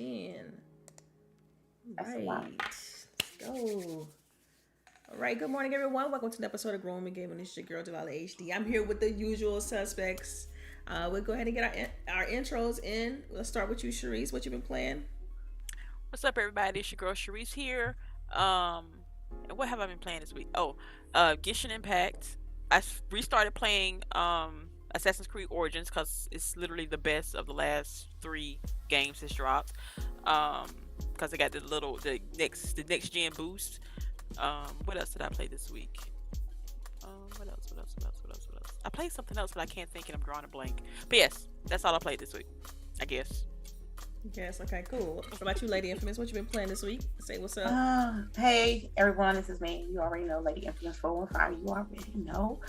10. That's a lot. Let's go. All right, good morning, everyone. Welcome to the episode of Growing and Gaming. This is your girl, DELILAH HD. I'm here with the usual suspects. We'll go ahead and get our intros in. Let's start with you, CHAREECE. What you been playing? What's up, everybody? It's your girl CHAREECE here. And what have I been playing this week? Genshin Impact. Restarted playing Assassin's Creed Origins because it's literally the best of the last 3 games that's dropped. Because I got the next gen boost. What else did I play this week? What else? I played something else, but I can't think, and I'm drawing a blank. But yes, that's all I played this week, I guess. Yes, okay, cool. What about you, Lady Infamous? What you been playing this week? Say what's up. Hey, everyone, this is me. You already know Lady Infamous 415. You already know.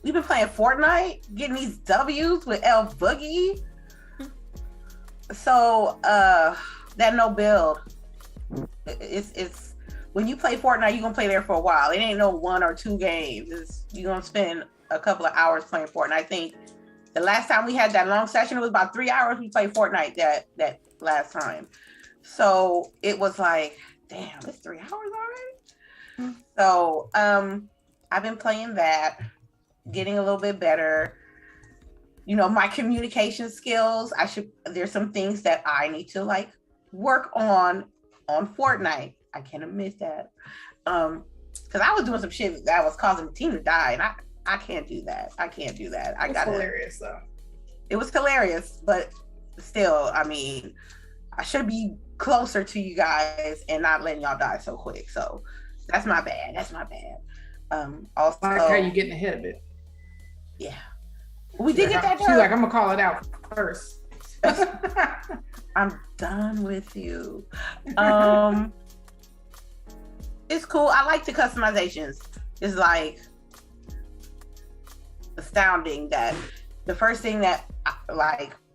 We've been playing Fortnite, getting these W's with LBOOGIE. So, that no build. It's when you play Fortnite, you're gonna play there for a while. It ain't no 1 or 2 games. You're gonna spend a couple of hours playing Fortnite. I think the last time we had that long session, it was about 3 hours we played Fortnite that last time. So it was like, damn, it's 3 hours already. So I've been playing that, getting a little bit better. You know, my communication skills, there's some things that I need to like work on Fortnite. I can admit that. Because I was doing some shit that was causing the team to die, and I can't do that. I got hilarious though. It was hilarious, but still, I mean, I should be closer to you guys and not letting y'all die so quick. So that's my bad. Also, I like how you getting ahead of it. Yeah, we did get that done. She's like, I'm gonna call it out first. I'm done with you. It's cool. I like the customizations. It's like astounding that the first thing that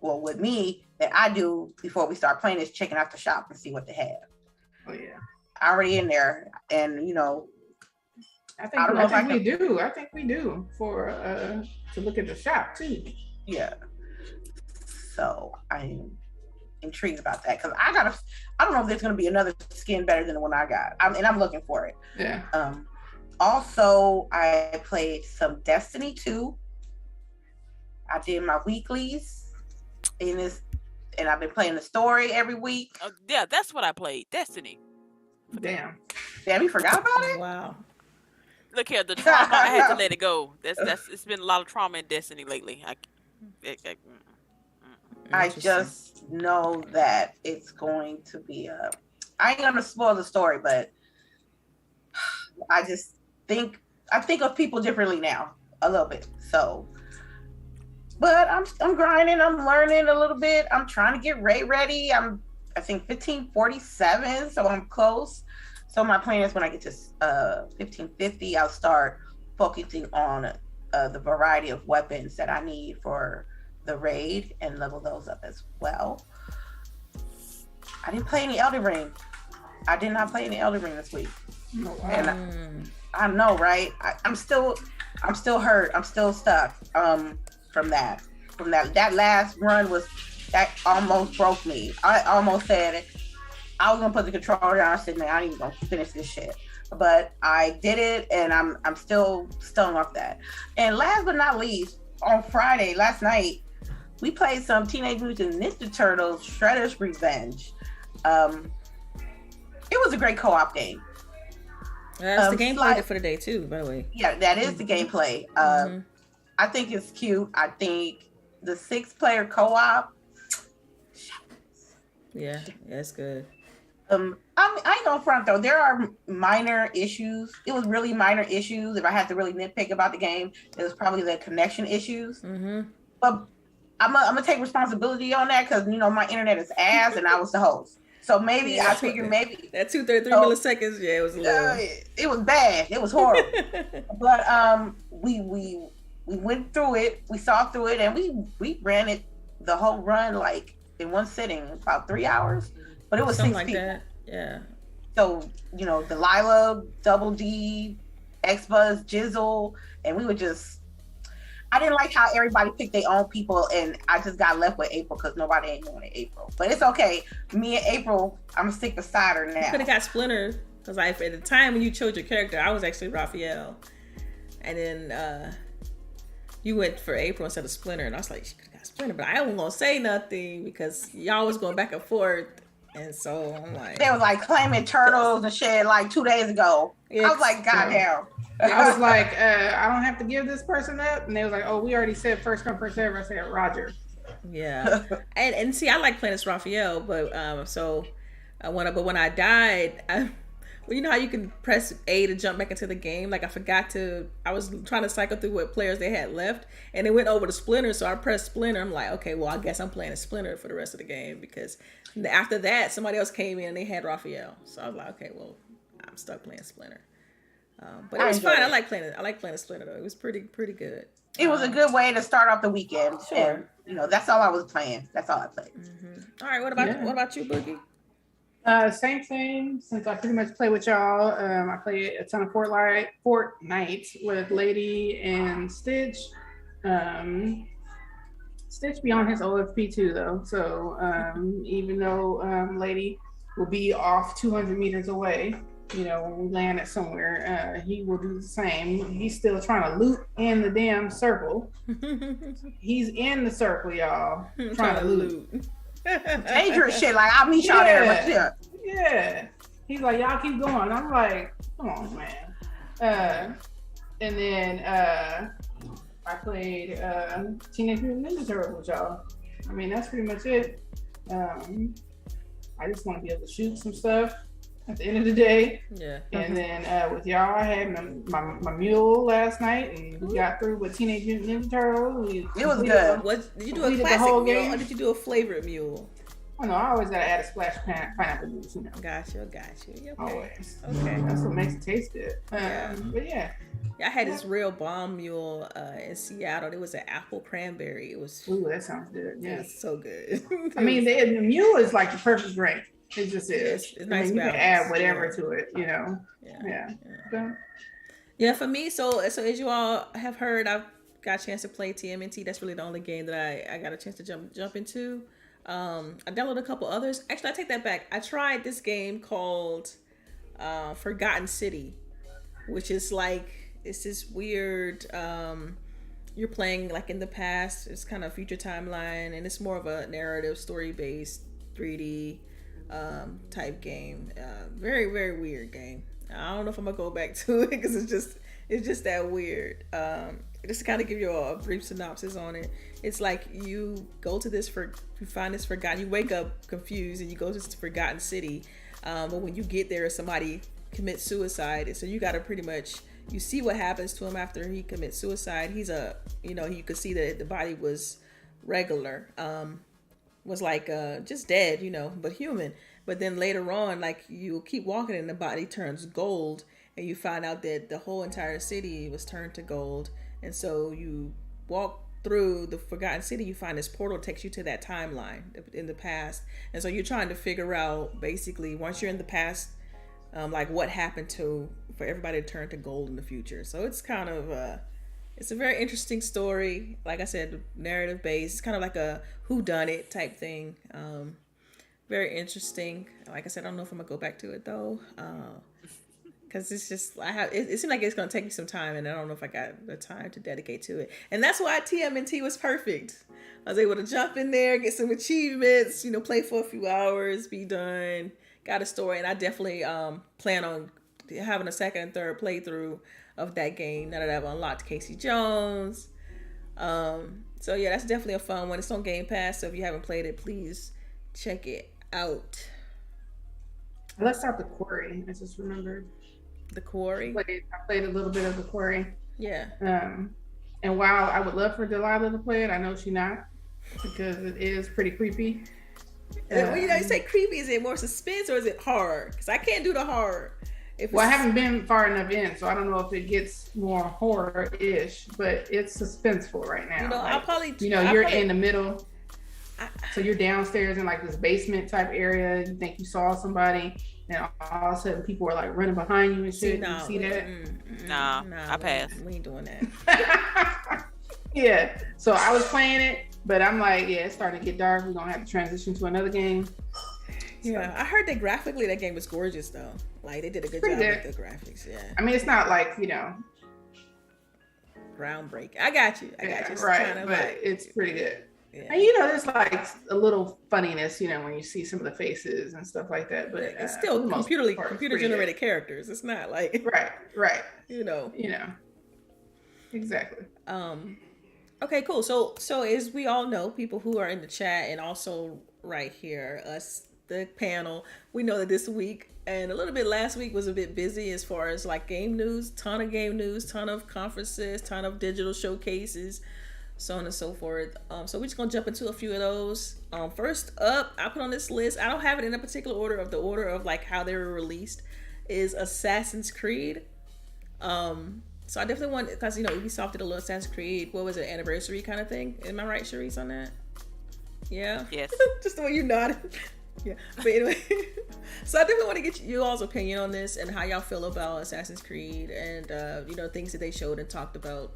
with me that I do before we start playing is checking out the shop and see what they have. Oh yeah. Already in there, and you know, I think we do for to look at the shop too. Yeah. So I'm intrigued about that because I don't know if there's gonna be another skin better than the one I got. I'm looking for it. Yeah. Also, I played some Destiny 2. I did my weeklies in this, and I've been playing the story every week. Yeah, that's what I played. Destiny. Damn, you forgot about it? Wow. Look here, the trauma. I had to let it go. That's it's been a lot of trauma in Destiny lately. I just know that it's going to be I ain't gonna spoil the story, but I think of people differently now a little bit. So, but I'm grinding. I'm learning a little bit. I'm trying to get raid ready. I think 1547, so I'm close. So my plan is when I get to 1550, I'll start focusing on the variety of weapons that I need for the raid and level those up as well. I didn't play any Elden Ring. I did not play any Elden Ring this week. Oh, wow. And I know, right? I'm still hurt. I'm still stuck from that. That last run that almost broke me. I almost said I was gonna put the controller down. I said, man, I ain't even gonna finish this shit. But I did it, and I'm still stung off that. And last but not least, on Friday, last night, we played some Teenage Mutant Ninja Turtles Shredder's Revenge. It was a great co-op game. That's the gameplay for the day too, by the way. Yeah, that is the gameplay. I think it's cute. I think the 6-player co-op. Yeah, it's good. I ain't gonna front though. There are minor issues. It was really minor issues. If I had to really nitpick about the game, it was probably the connection issues. But I'm gonna take responsibility on that because you know my internet is ass and I was the host. So maybe I figured maybe that 233 milliseseconds. Yeah, it was a little. It was bad. It was horrible. But we went through it. We saw through it, and we ran it the whole run like in one sitting, about 3 hours. But it was something 6 like people. That. Yeah. So you know, Delilah, Double D, Xbuzz, Jizzle, and we would just. I didn't like how everybody picked their own people, and I just got left with April because nobody ain't going to April. But it's okay. Me and April, I'm gonna stick beside her now. You could have got Splinter because at the time when you chose your character, I was actually Raphael, and then you went for April instead of Splinter, and I was like, she could have got Splinter, but I wasn't gonna say nothing because y'all was going back and forth. And so I'm like, they was like claiming turtles and shit like 2 days ago. I was like, goddamn. I was like, I don't have to give this person up, and they was like, oh, we already said first come first serve. I said Roger. Yeah, and see, I like playing as Raphael, but but when I died, well, you know how you can press A to jump back into the game. Like I was trying to cycle through what players they had left, and it went over to Splinter. So I pressed Splinter. I'm like, okay, well, I guess I'm playing as Splinter for the rest of the game because after that, somebody else came in and they had Raphael. So I was like, okay, well, I'm stuck playing Splinter. But it was fun. I like playing Splinter though. It was pretty good. It was a good way to start off the weekend. Sure. And, that's all I was playing. That's all I played. Mm-hmm. All right. What about you, Boogie? Same thing. Since I pretty much play with y'all, I play a ton of Fortnite with Lady and Stitch. Stitch be on his OFP too, though. So even though Lady will be off 200 meters away, when we land at somewhere, he will do the same. He's still trying to loot in the damn circle. He's in the circle, y'all, trying to loot. Dangerous shit. Like, I'll meet y'all there. Yeah. He's like, y'all keep going. I'm like, come on, man. And then I played Teenage Mutant Ninja Turtles with y'all. I mean, that's pretty much it. I just want to be able to shoot some stuff at the end of the day. Yeah. And then with y'all, I had my mule last night, and we got through with Teenage Mutant Ninja Turtles. It was good. Did you do a classic mule or did you do a flavored mule? Oh no, I always gotta add a splash of pineapple juice, Got you. Okay. Always. Okay. That's what makes it taste good. But yeah. I had this real bomb mule in Seattle. It was an apple cranberry. It was. Ooh, that sounds good. Yeah, it's so good. I mean, the mule is like the perfect drink. It just is. It's nice. You can add whatever to it. Yeah. For me, so as you all have heard, I've got a chance to play TMNT. That's really the only game that I got a chance to jump into. I downloaded a couple others. Actually, I take that back. I tried this game called Forgotten City, which is like, it's this weird, you're playing like in the past. It's kind of future timeline, and it's more of a narrative, story-based 3D type game. Very, very weird game. I don't know if I'm gonna go back to it because it's just that weird. Just to kind of give you a brief synopsis on it. It's like you go to you find this forgotten, you wake up confused and you go to this forgotten city. But when you get there, somebody commits suicide. And so you got to pretty much, you see what happens to him after he commits suicide. He's you could see that the body was regular, was like just dead, but human. But then later on, like you keep walking and the body turns gold and you find out that the whole entire city was turned to gold. And so you walk through the Forgotten City, you find this portal takes you to that timeline in the past. And so you're trying to figure out, basically, once you're in the past, like what happened for everybody to turn to gold in the future. So it's kind of, it's a very interesting story. Like I said, narrative based. It's kind of like a whodunit type thing. Very interesting. Like I said, I don't know if I'm going to go back to it though. Because it's just, it seemed like it's going to take me some time, and I don't know if I got the time to dedicate to it. And that's why TMNT was perfect. I was able to jump in there, get some achievements, play for a few hours, be done, got a story. And I definitely plan on having a second and third playthrough of that game now that I've unlocked Casey Jones. So yeah, that's definitely a fun one. It's on Game Pass, so if you haven't played it, please check it out. Let's start the Quarry. I just remembered. The Quarry? I played a little bit of the Quarry. Yeah. And while I would love for Delilah to play it, I know she's not, because it is pretty creepy. When you say creepy, is it more suspense or is it horror? Because I can't do the horror. I haven't been far enough in, so I don't know if it gets more horror-ish, but it's suspenseful right now. I'll probably... you're in the middle, so you're downstairs in like this basement type area. You think you saw somebody, and all of a sudden people are like running behind you and shit. You see that? Nah, I pass. We ain't doing that. Yeah. So I was playing it, but I'm like, yeah, it's starting to get dark. We're gonna have to transition to another game. Yeah, I heard that graphically that game was gorgeous though. Like they did a good job with the graphics. Yeah. I mean, it's not like groundbreaking. I got you. It's right, kind of but like, it's pretty good. Yeah. And there's like a little funniness, when you see some of the faces and stuff like that. But it's still computer generated characters. It's not like right. Exactly. Okay, cool. So as we all know, people who are in the chat and also right here, us the panel, we know that this week and a little bit last week was a bit busy as far as like game news, ton of game news, ton of conferences, ton of digital showcases, so on and so forth. So we're just gonna jump into a few of those. First up, I put on this list, I don't have it in a particular order of the order of like how they were released, is Assassin's Creed. So I definitely want, because Ubisoft did a little Assassin's Creed, what was it, anniversary kind of thing? Am I right, Charisse, on that? Yeah? Yes. Just the way you nodded. Yeah. But anyway, so I definitely want to get you all's opinion on this and how y'all feel about Assassin's Creed and things that they showed and talked about.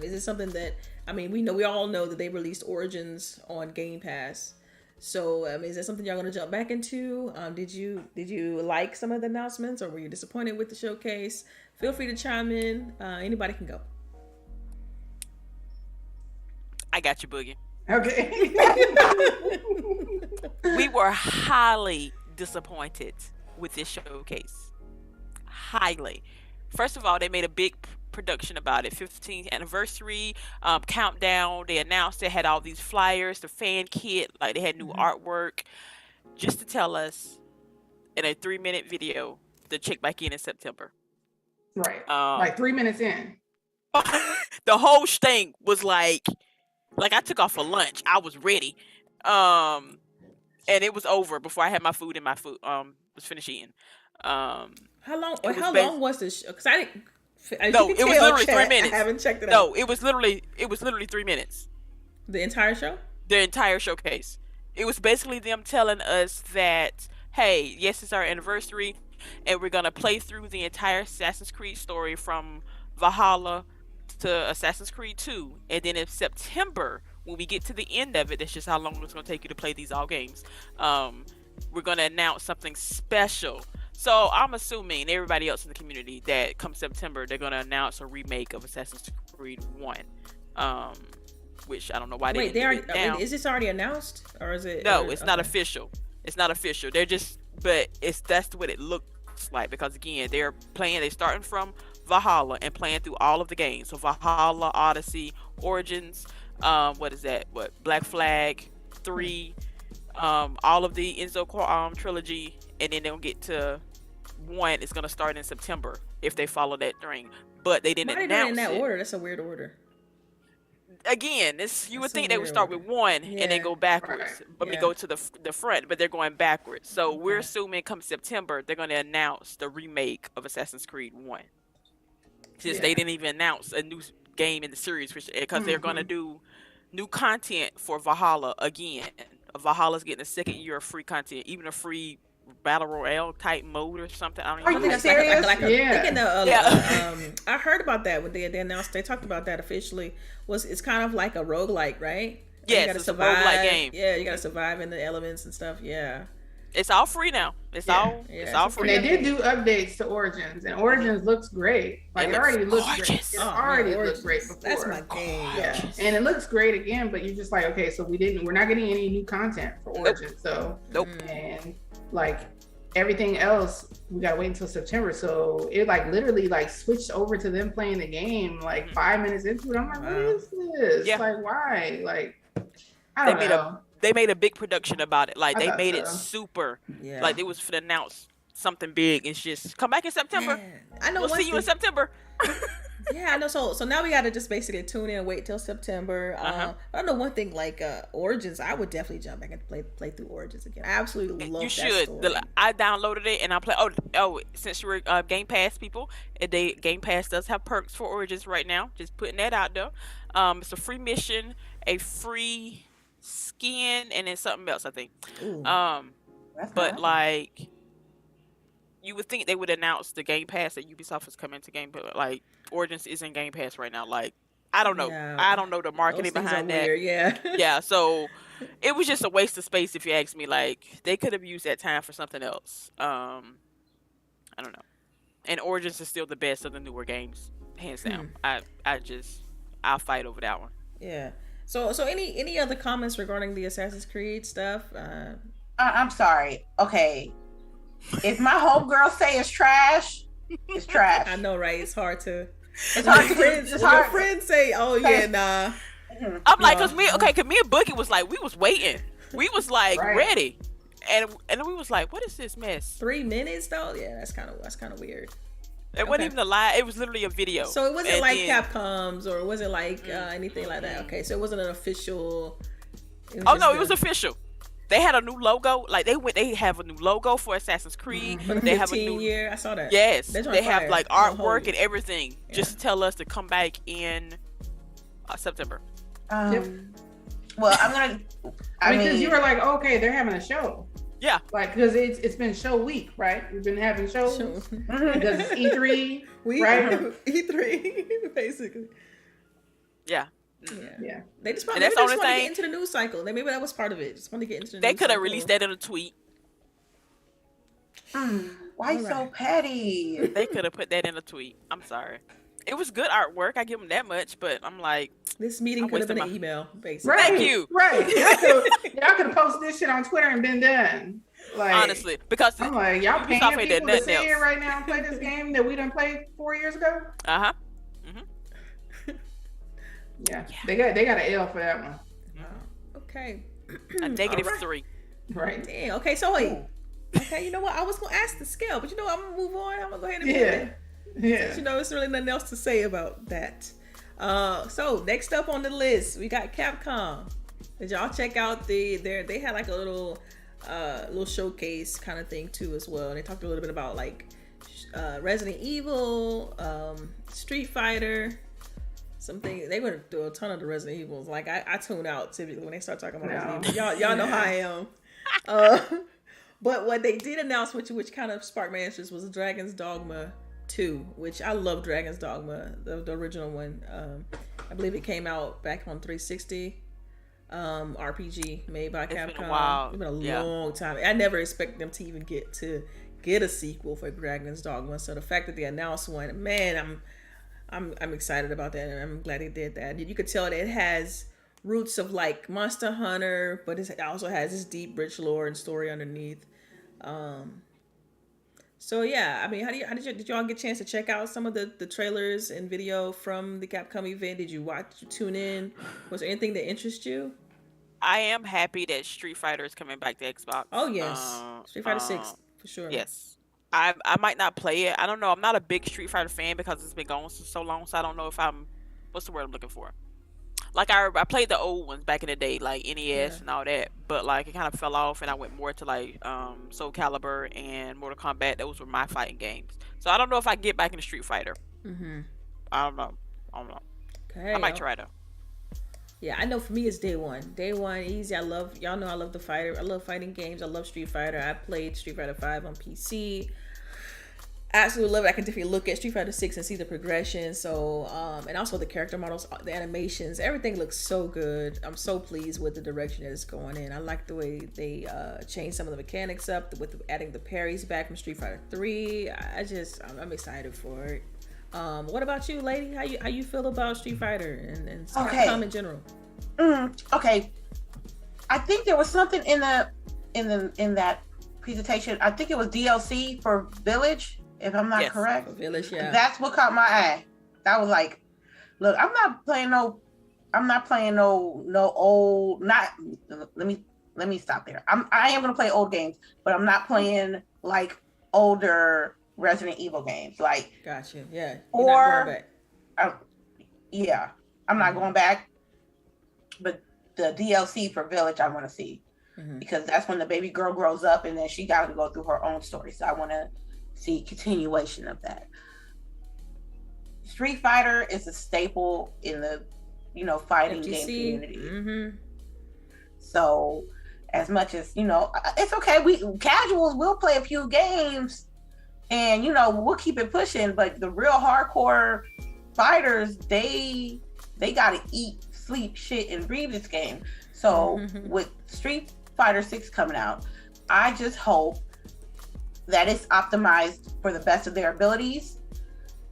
Is it something that, we all know that they released Origins on Game Pass. So is that something y'all gonna jump back into? Did you like some of the announcements, or were you disappointed with the showcase? Feel free to chime in. Anybody can go. I got you, Boogie. Okay. We were highly disappointed with this showcase. Highly. First of all, they made a big production about it. 15th anniversary countdown. They announced they had all these flyers, the fan kit, like they had new artwork, just to tell us in a 3-minute video to check back in September. Right. Like 3 minutes in. The whole thing was like I took off for lunch. I was ready. And it was over before I had my food and my food was finished eating. How long was this show? Because I didn't. No, it was literally 3 minutes. I haven't checked it out. No, it was literally 3 minutes. The entire show? The entire showcase. It was basically them telling us that, hey, yes, it's our anniversary, and we're gonna play through the entire Assassin's Creed story from Valhalla to Assassin's Creed 2, and then in September, when we get to the end of it, that's just how long it's gonna take you to play these all games. We're gonna announce something special. So I'm assuming everybody else in the community that come September, they're gonna announce a remake of Assassin's Creed 1. Which I don't know why they didn't do it now. Is this already announced, or is it? No, it's not official. It's not official. They're just, but that's what it looks like, because again, they're starting from Valhalla and playing through all of the games. So Valhalla, Odyssey, Origins, what is that? Black Flag, 3, all of the Enzo trilogy, and then they'll get to 1. It's gonna start in September if they follow that string. But they didn't announce it in that order. That's a weird order. Again, you would think they would start with 1 and then go backwards. But we go to the front, but they're going backwards. So we're assuming come September they're going to announce the remake of Assassin's Creed 1. Since they didn't even announce a new game in the series, because they're going to do new content for Valhalla again. Valhalla's getting a second year of free content, even a free battle royale type mode or something. I don't know. Are you serious? I heard about that when they announced. They talked about that officially. It's kind of like a roguelike, right? Yes, you gotta survive. A roguelike game. Yeah, you gotta survive in the elements and stuff. Yeah. It's all free now. It's all free. And they did do updates to Origins, and Origins looks great. Like it already looks great. It already looked great before. That's my game. Yeah, and it looks great again. But you're just like, okay, so we're not getting any new content for Origins. So and like everything else, we gotta wait until September. So it like literally like switched over to them playing the game like 5 minutes into it. I'm like, what is this? Yeah. Like why? Like I don't know. They made a big production about it. Like they made it super. Yeah. Like it was for to announce something big. It's just come back in September. Man, I know. We'll see you in September. Yeah, I know. So now we got to just basically tune in and wait till September. I know one thing, like Origins, I would definitely jump back and play through Origins again. I absolutely love that story. I downloaded it and I play. Oh, since you're Game Pass people, Game Pass does have perks for Origins right now. Just putting that out there. It's a free mission, a free skin, and then something else, I think. But nice. Like you would think they would announce the Game Pass that Ubisoft is coming to Game, but like Origins is in Game Pass right now. Like I don't know. Yeah. I don't know the Those marketing things are behind that. weird. Yeah. Yeah, so it was just a waste of space if you ask me. Like they could have used that time for something else. I don't know. And Origins is still the best of the newer games, hands down. I'll fight over that one. Yeah. So any other comments regarding the Assassin's Creed stuff? I'm sorry. Okay, if my homegirl say it's trash, it's trash. I know, right? It's hard to. It's hard to friends. it's When hard. your friends say, "Oh yeah, nah." I'm like, No. cause me and Boogie was like, we was waiting, we was like Right. ready, and we was like, what is this mess? 3 minutes though. Yeah, that's kind of weird. It wasn't even a lie. It was literally a video. So it wasn't And like then- Capcom's, or it wasn't like anything like that. Okay, so it wasn't an official. Oh no, it was official. They had a new logo. Like they have a new logo for Assassin's Creed. For the They have a 15 new year. I saw that. Yes, That's on they have fire. like They're gonna hold artwork you. and everything, just to tell us to come back in September. Well, I'm gonna. Because you were like, okay, they're having a show. Yeah. Like, because it's been show week, right? We've been having shows. Sure. Because it's E3, We right? E3 basically. Yeah. Yeah. They just And probably that's just the only want to get thing- into the news cycle. Maybe that was part of it. Just want to get into the They news could have cycle. released that in a tweet. Why All so right. petty? They could have put that in a tweet. I'm sorry. It was good artwork. I give them that much, but I'm like, This meeting I'm could have been wasting an my- email, basically. Right. Thank you. Right. Y'all could have posted this shit on Twitter and been done. Like, honestly, because I'm like, y'all paying Ubisoft ain't did people to nothing sit here else. right now and play this game that we done played 4 years ago? uh-huh. Yeah. They got an L for that one. Okay. A negative All right. 3. Right. Dang. Okay, so wait. Okay, you know what? I was gonna ask the scale, but you know what? I'm gonna move on. I'm gonna go ahead and move Yeah. it. Yeah. You know, there's really nothing else to say about that. So next up on the list, we got Capcom. Did y'all check out they had like a little showcase kind of thing too as well. And they talked a little bit about like Resident Evil, Street Fighter, something. They went through a ton of the Resident Evils. Like I tune out typically when they start talking about Resident Evil. Y'all know how I am. But what they did announce, which kind of sparked my interest, was Dragon's Dogma 2, which I love Dragon's Dogma, the original one. I believe it came out back on 360. RPG made by Capcom. been a while. It's been a Yeah. long time. I never expected them to even get a sequel for Dragon's Dogma. So the fact that they announced one, man, I'm excited about that, and I'm glad they did that. You could tell that it has roots of like Monster Hunter, but it also has this deep, rich lore and story underneath. So yeah, I mean, did y'all get a chance to check out some of the trailers and video from the Capcom event? Did you tune in? Was there anything that interests you? I am happy that Street Fighter is coming back to Xbox. Oh yes, Street Fighter 6 for sure. Yes. I might not play it. I don't know. I'm not a big Street Fighter fan because it's been going for so long, so I don't know if what's the word I'm looking for? Like I played the old ones back in the day, like NES and all that, but like it kind of fell off, and I went more to like Soul Calibur and Mortal Kombat. Those were my fighting games. So I don't know if I get back into Street Fighter. I don't know. Okay. I might try though. Yeah, I know for me it's day one. Day one, easy. Y'all know I love the fighter. I love fighting games. I love Street Fighter. I played Street Fighter 5 on PC. Absolutely love it. I can definitely look at Street Fighter 6 and see the progression. So, and also the character models, the animations, everything looks so good. I'm so pleased with the direction that it's going in. I like the way they changed some of the mechanics up with adding the parries back from Street Fighter 3. I'm excited for it. What about you, lady? How you feel about Street Fighter and Capcom in general? Okay, I think there was something in that presentation. I think it was DLC for Village, if I'm not correct. For Village, yeah. That's what caught my eye. That was like, look, I'm not playing no old. Let me stop there. I am gonna play old games, but I'm not playing like older Resident Evil games. Like, gotcha. Yeah. Or yeah, I'm not going back. But the DLC for Village, I want to see, because that's when the baby girl grows up and then she got to go through her own story. So I want to see continuation of that. Street Fighter is a staple in the fighting FGC. game community. So as much as it's okay, we casuals will play a few games and we'll keep it pushing, but the real hardcore fighters, they they gotta eat, sleep, shit, and breathe this game. So with Street Fighter 6 coming out, I just hope that it's optimized for the best of their abilities,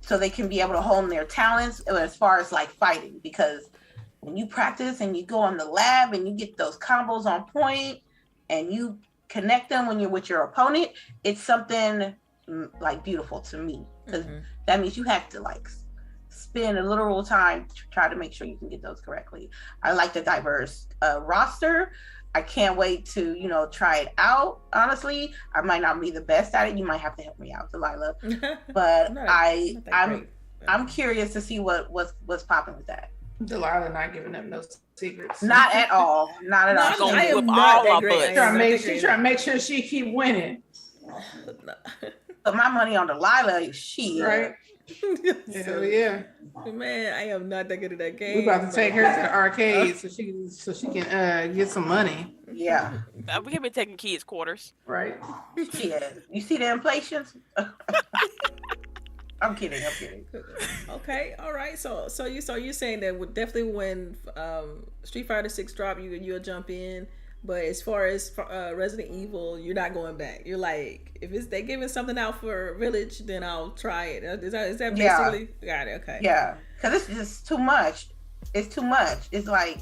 so they can be able to hone their talents as far as like fighting. Because when you practice and you go on the lab and you get those combos on point and you connect them when you're with your opponent, it's something like beautiful to me, because that means you have to like spend a literal time to try to make sure you can get those correctly. I like the diverse roster. I can't wait to, you know, try it out. Honestly, I might not be the best at it. You might have to help me out, Delilah. But I'm curious to see what's popping with that. Delilah not giving up no secrets. Not at all. Not at all. I am not that great. She's trying to make sure she keep winning. Put my money on Delilah. She right. Hell yeah. Man, I am not that good at that game. We about to take her to the arcade so she can get some money. Yeah. We can be taking kids' quarters. Right. Yeah. You see the inflation? I'm kidding. Okay, all right. So you're saying that definitely when Street Fighter 6 drop, you'll jump in. But as far as Resident Evil, you're not going back. You're like, if they giving something out for Village, then I'll try it. Is that basically? Yeah. Got it. Okay. Yeah, because it's just too much. It's too much. It's like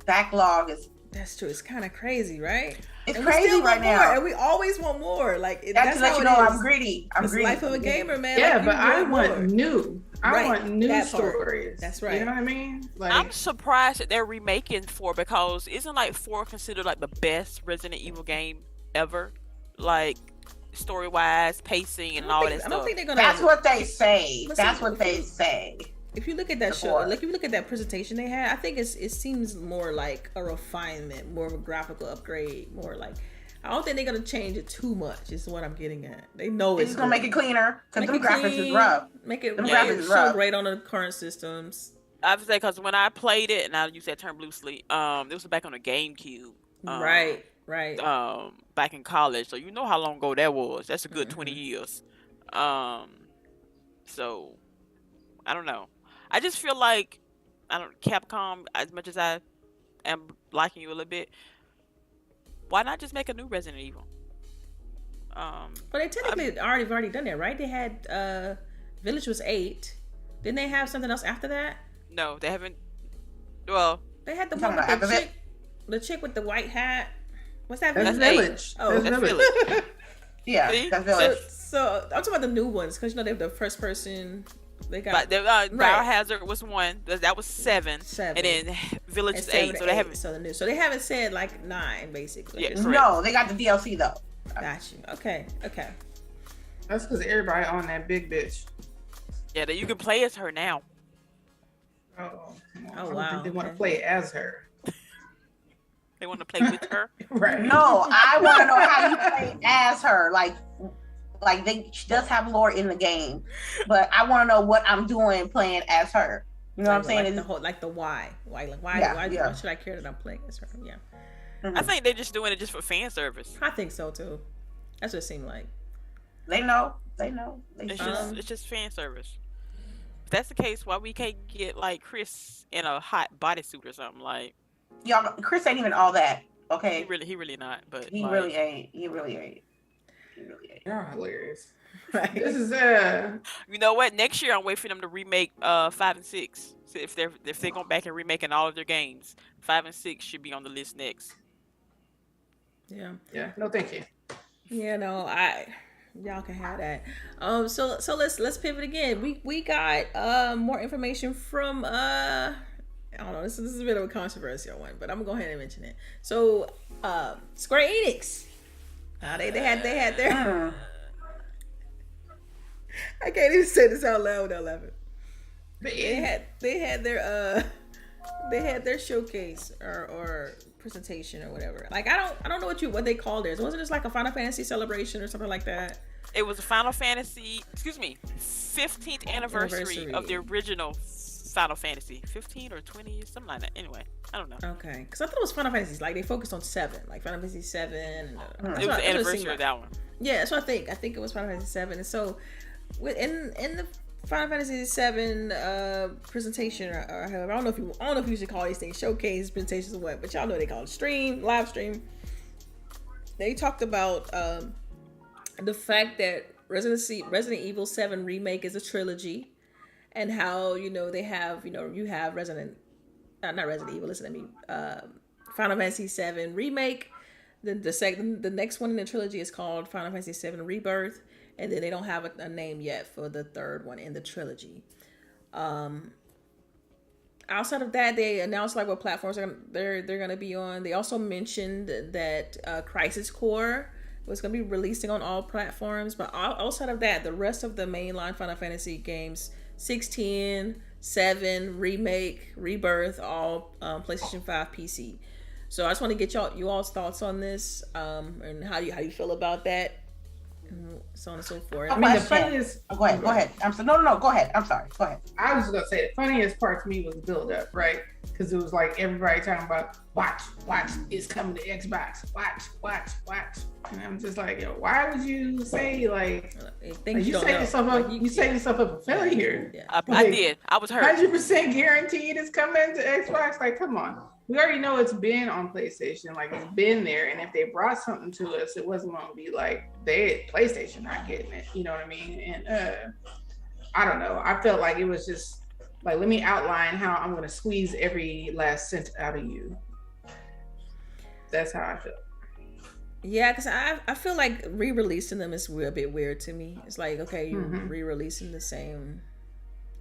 backlog is. That's true. It's kind of crazy, right? It's crazy right now, and we always want more. Like that's how you know I'm greedy. I'm greedy. Life of a gamer, man. Yeah, like, but I want new. I want new stories. That's right. You know what I mean? Like, I'm surprised that they're remaking 4, because isn't like 4 considered like the best Resident Evil game ever? Like story wise, pacing, and all that stuff. I don't think they're gonna. That's what they say. That's what they say. If you look at that show, like if you look at that presentation they had, I think it seems more like a refinement, more of a graphical upgrade, more like. I don't think they're gonna change it too much. Is what I'm getting at. They know it's gonna make it cleaner, because the graphics is rough. Make it so great on the current systems. I have to say, because when I played it, and I used that term loosely, it was back on the GameCube. Right. Back in college, so you know how long ago that was. That's a good 20 years. So I don't know. I just feel like Capcom, as much as I am liking you a little bit, why not just make a new Resident Evil? But they technically already done that, right? They had Village was 8. Didn't they have something else after that? No, they haven't. Well, they had the chick with the white hat. What's that? That's Village. Oh, that's Village. Yeah, See? that's Village. So I'm talking about the new ones, because you know they have the first person. They got Biohazard was 1. That was 7. And then Village is 8. So they haven't. So they haven't said like 9 basically. Yeah, no, they got the DLC though. Got you. Okay. That's because everybody on that big bitch. Yeah, that you can play as her now. Oh wow. I don't think they want to play as her. They want to play with her. Right. No, I want to know how you play as her. Like she does have lore in the game, but I want to know what I'm doing playing as her. You know what I'm saying? Like the why should I care that I'm playing as her? Yeah. I think they're just doing it just for fan service. I think so too. That's what it seemed like. They know. It's just fan service. If that's the case, why we can't get like Chris in a hot bodysuit or something like? Y'all, Chris ain't even all that. Okay. He really not. But he really ain't. He really ain't. You're hilarious. Right. This is You know what? Next year I'm waiting for them to remake 5 and 6. So if they're going back and remaking all of their games, 5 and 6 should be on the list next. Yeah. No, thank you. Yeah, no, y'all can have that. So let's pivot again. We got more information from I don't know. This is a bit of a controversial one, but I'm gonna go ahead and mention it. So Square Enix. They had their. I can't even say this out loud without laughing. They had their showcase or presentation or whatever. Like I don't know what they called theirs. Wasn't it just like a Final Fantasy celebration or something like that? It was a Final Fantasy, 15th anniversary of the original Final Fantasy. 15 or 20, something like that. Anyway, I don't know. Okay, because I thought it was Final Fantasy. Like they focused on 7, like Final Fantasy 7. And, it was the anniversary of that one. Yeah, so I think it was Final Fantasy 7. And so, in the Final Fantasy VII presentation or however. I don't know if you should call these things showcase, presentations, or what, but y'all know they call it live stream. They talked about the fact that Resident Evil 7 remake is a trilogy, and how they have you have not Resident Evil. Listen to me. Final Fantasy 7 remake. The next one in the trilogy is called Final Fantasy 7 Rebirth, and then they don't have a name yet for the third one in the trilogy. Outside of that, they announced like what platforms they're gonna be on. They also mentioned that Crisis Core was gonna be releasing on all platforms, but outside of that, the rest of the mainline Final Fantasy games, 16, 7, Remake, Rebirth, all PlayStation 5, PC. So I just want to get you all's thoughts on this, and how you feel about that, and so on and so forth. I mean, the funniest. Go ahead. I'm sorry. No. Go ahead. I'm sorry. Go ahead. I was gonna say the funniest part to me was build up, right? Because it was like everybody talking about watch, it's coming to Xbox. Watch. And I'm just like, yo, why would you say like you set yourself up? You set yourself up for failure. Yeah. I did. I was hurt. 100% guaranteed it's coming to Xbox. Like, come on. We already know it's been on PlayStation. Like, it's been there. And if they brought something to us, it wasn't going to be like PlayStation not getting it. You know what I mean? And I don't know. I felt like it was just like, let me outline how I'm going to squeeze every last cent out of you. That's how I feel. Yeah, because I feel like re-releasing them is a bit weird to me. It's like, okay, you're re-releasing the same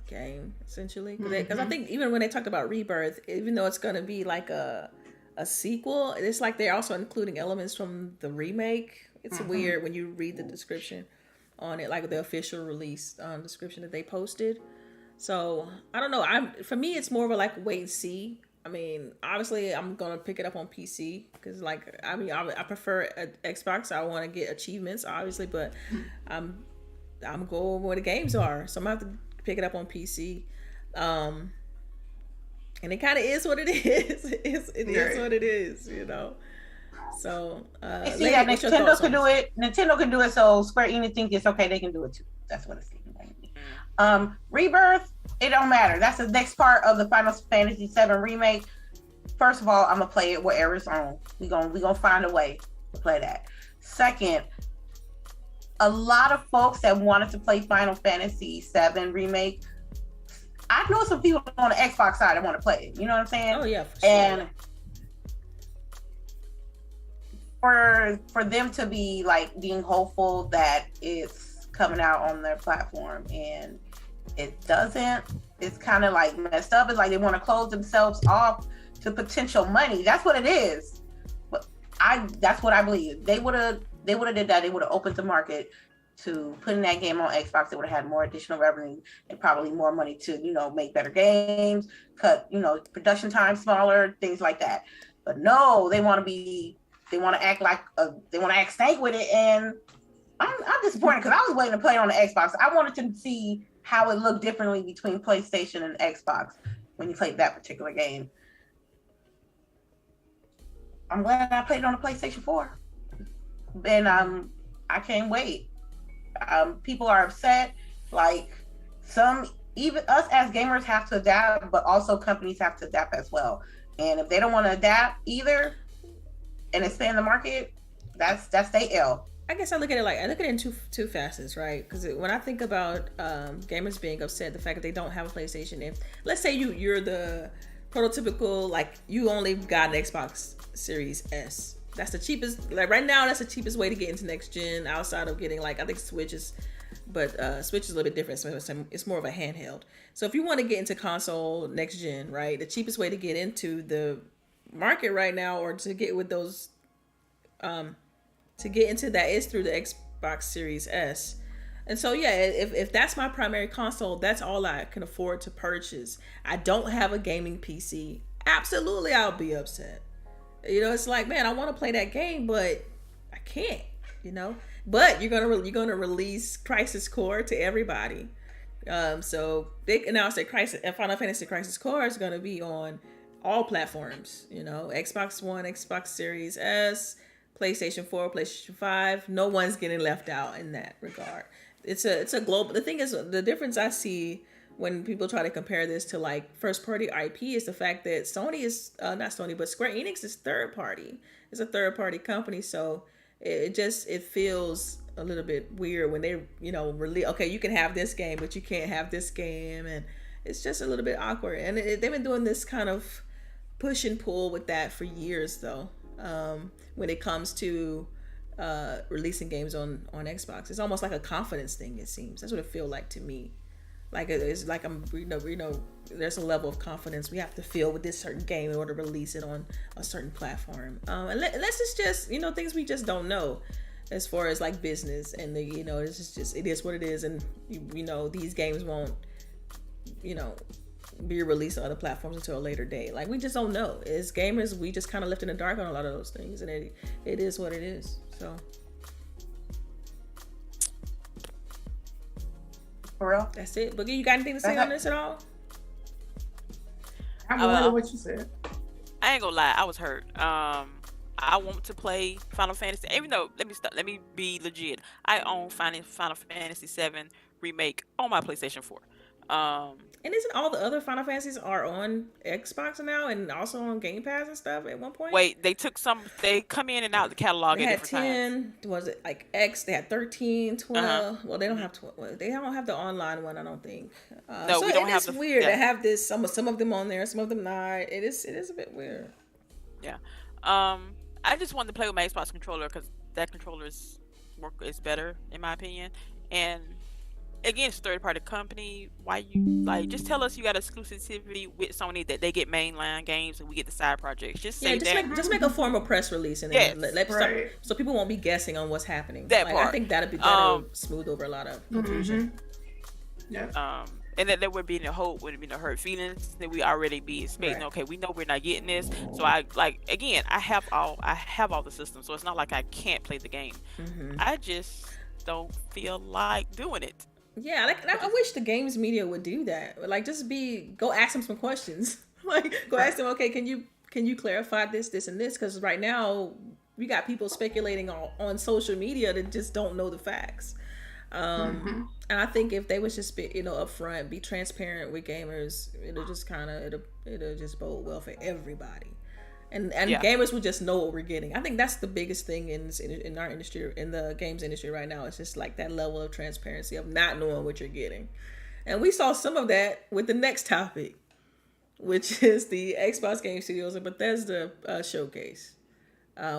game essentially, because I think even when they talked about Rebirth, even though it's going to be like a sequel, it's like they're also including elements from the remake. It's weird when you read the description on it, like the official release description that they posted. So I don't know. For me, it's more of a like wait and see. I mean, obviously, I'm gonna pick it up on PC because, like, I mean, I prefer Xbox. I want to get achievements, obviously, but I'm going where the games are, so I'm gonna have to pick it up on PC. And it kind of is what it is. It is what it is, you know. So see that Nintendo can do it. Nintendo can do it, so Square Enix think it's okay. They can do it too. That's what it's saying. Rebirth, it don't matter. That's the next part of the Final Fantasy 7 remake. First of all, I'm gonna play it wherever it's on. We gonna find a way to play that. Second, a lot of folks that wanted to play Final Fantasy 7 remake, I know some people on the Xbox side that want to play it. You know what I'm saying? Oh yeah, for sure. And for them to be like being hopeful that it's coming out on their platform and it doesn't, it's kind of like messed up. It's like they want to close themselves off to potential money. That's what it is. But that's what I believe. They would have did that. They would have opened the market to putting that game on Xbox. They would have had more additional revenue and probably more money to, make better games, cut, production time smaller, things like that. But no, they want to act like they want to act stank with it, and I'm disappointed because I was waiting to play it on the Xbox. I wanted to see how it looked differently between PlayStation and Xbox when you played that particular game. I'm glad I played it on the PlayStation 4, and I can't wait. People are upset. Like even us as gamers have to adapt, but also companies have to adapt as well. And if they don't want to adapt either and expand the market, that's their L. I guess I look at it in two facets, right? Because when I think about gamers being upset, the fact that they don't have a PlayStation, if let's say you're the prototypical, like you only got an Xbox Series S, that's the cheapest. Like right now, that's the cheapest way to get into next gen outside of getting I think Switch is, but Switch is a little bit different. So it's more of a handheld. So if you want to get into console next gen, right, the cheapest way to get into the market right now, or to get with those, to get into that is through the Xbox Series S. And so, yeah, if that's my primary console, that's all I can afford to purchase. I don't have a gaming PC. Absolutely, I'll be upset. It's like, man, I want to play that game, but I can't, But you're gonna release Crisis Core to everybody. So they announced that Final Fantasy Crisis Core is gonna be on all platforms. Xbox One, Xbox Series S, PlayStation 4, PlayStation 5. No one's getting left out in that regard. it's a global. The thing is, the difference I see when people try to compare this to like first party IP is the fact that Sony is not Sony, but Square Enix is third party. It's a third party company, so it feels a little bit weird when they release. Okay, you can have this game, but you can't have this game, and it's just a little bit awkward. And they've been doing this kind of push and pull with that for years, though. When it comes to releasing games on Xbox, it's almost like a confidence thing. It seems that's what it feels like to me. Like it's like there's a level of confidence we have to feel with this certain game in order to release it on a certain platform. Unless it's just things we just don't know, as far as like business and it's just it is what it is, and these games won't be released on other platforms until a later date. Like we just don't know. As gamers, we just kind of left in the dark on a lot of those things, and it is what it is. So. For real? That's it. Boogie, you got anything to say on this at all? I'm aware of what you said. I ain't gonna lie, I was hurt. I want to play Final Fantasy, even though let me be legit. I own Final Fantasy 7 Remake on my PlayStation 4. And isn't all the other Final Fantasies are on Xbox now and also on Game Pass and stuff at one point? Wait, they took some. They come in and out the catalog they at had different 10, times. was it like X? They had 13, 12. Well, they don't have 12. They don't have the online one, I don't think. No, so we don't have it's the. weird Yeah. to have this. Some of them on there, some of them not. It is a bit weird. Yeah. I just wanted to play with my Xbox controller because that controller is better in my opinion. And again, it's a third-party company. Why you just tell us you got exclusivity with Sony that they get mainline games and we get the side projects. Just say just make a formal press release and then so people won't be guessing on what's happening. That part. I think that'll smooth over a lot of confusion. Yeah. And that there would be no hope, wouldn't be no hurt feelings. That we already be expecting. Right. Okay, we know we're not getting this. So I have all the systems, so it's not like I can't play the game. I just don't feel like doing it. Yeah, I wish the games media would do that. Like, just go ask them some questions. Like, go ask them, okay, can you clarify this, and this? Because right now we got people speculating on social media that just don't know the facts. And I think if they was just be upfront, be transparent with gamers, it'll just bode well for everybody. And gamers would just know what we're getting. I think that's the biggest thing in our industry, in the games industry right now. It's just like that level of transparency of not knowing what you're getting. And we saw some of that with the next topic, which is the Xbox Game Studios and Bethesda showcase,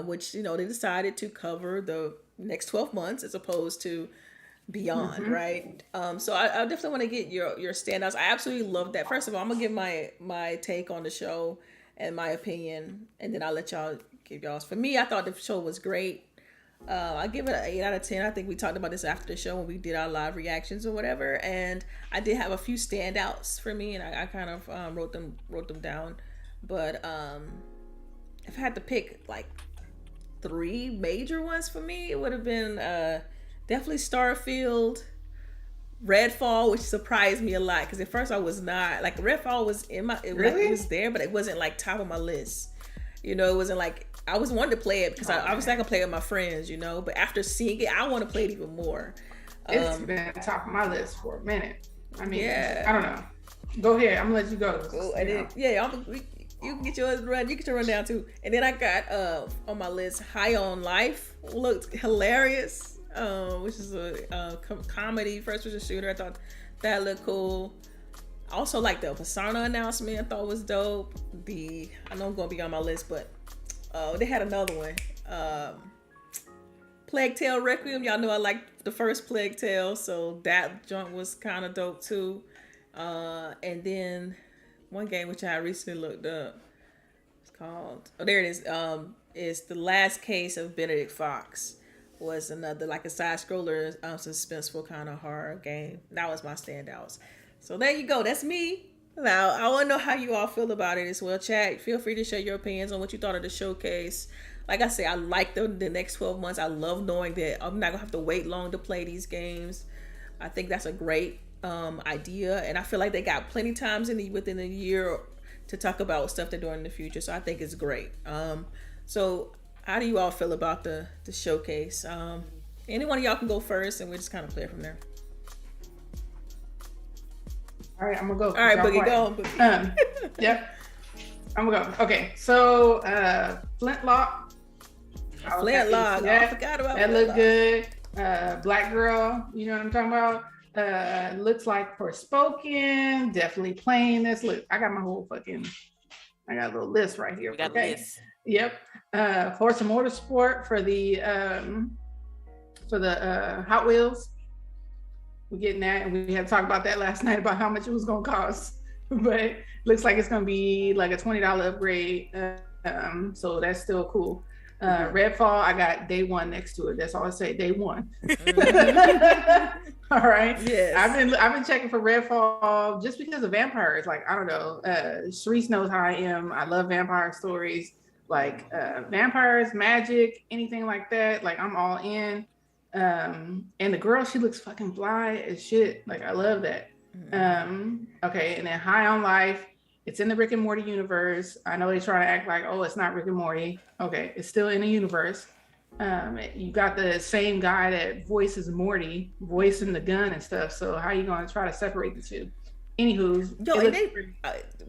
which they decided to cover the next 12 months as opposed to beyond, right? So I definitely want to get your standouts. I absolutely love that. First of all, I'm gonna give my take on the show and my opinion, and then I'll let y'all give y'all's. For me, I thought the show was great. I give it an 8 out of 10. I think we talked about this after the show when we did our live reactions or whatever, and I did have a few standouts for me, and I kind of wrote them down. But if I had to pick like 3 major ones for me, it would have been definitely Starfield, Redfall, which surprised me a lot because at first I was not like Redfall was in my it was there, but it wasn't like top of my list. It wasn't like I was wanting to play it because I was not gonna play it with my friends, but after seeing it, I want to play it even more. It's been top of my list for a minute. I mean, yeah. I don't know. Go ahead. I'm gonna let you go. You can get your run. You get your run down too. And then I got on my list High on Life. Looked hilarious. Which is a comedy first-person shooter. I thought that looked cool. Also, like the Persona announcement, I thought was dope. I know I'm gonna be on my list, but they had another one. Plague Tale Requiem. Y'all know I like the first Plague Tale, so that joint was kind of dope too. And then one game which I recently looked up. It's called. Oh, there it is. It's The Last Case of Benedict Fox. Was another like a side scroller, suspenseful kind of horror game. That was my standouts. So there you go. That's me. Now I want to know how you all feel about it as well. Chat. Feel free to share your opinions on what you thought of the showcase. Like I say, I like the next 12 months. I love knowing that I'm not gonna have to wait long to play these games. I think that's a great idea, and I feel like they got plenty times within a year to talk about stuff they're doing in the future. So I think it's great. So. How do you all feel about the showcase? Any one of y'all can go first, and we'll just kind of play it from there. All right, I'm gonna go. All right, Y'all Boogie, quiet. go. Boogie. Yep. I'm gonna go. Okay, so Flintlock. I was happy to Flintlock. see Oh, I that. forgot about That Flintlock. looked good. Black Girl, you know what I'm talking about? Looks like Forspoken. Definitely playing this. Look, I got my whole I got a little list right here. We got okay. a list. Yep. Forza Motorsport for the Hot Wheels. We're getting that, and we had to talk about that last night about how much it was gonna cost. But looks like it's gonna be like a $20 upgrade. So that's still cool. Redfall, I got day one next to it. That's all I say, day one. All right. Yes. I've been checking for Redfall just because of vampires. Like, I don't know. Charisse knows how I am. I love vampire stories. Like vampires, magic, anything like that. Like, I'm all in. And the girl, she looks fucking fly as shit. Like, I love that. Okay, and then High on Life. It's in the Rick and Morty universe. I know they try to act like, oh, it's not Rick and Morty. Okay, it's still in the universe. You got the same guy that voices Morty, voicing the gun and stuff. So how you gonna try to separate the two? Anywho,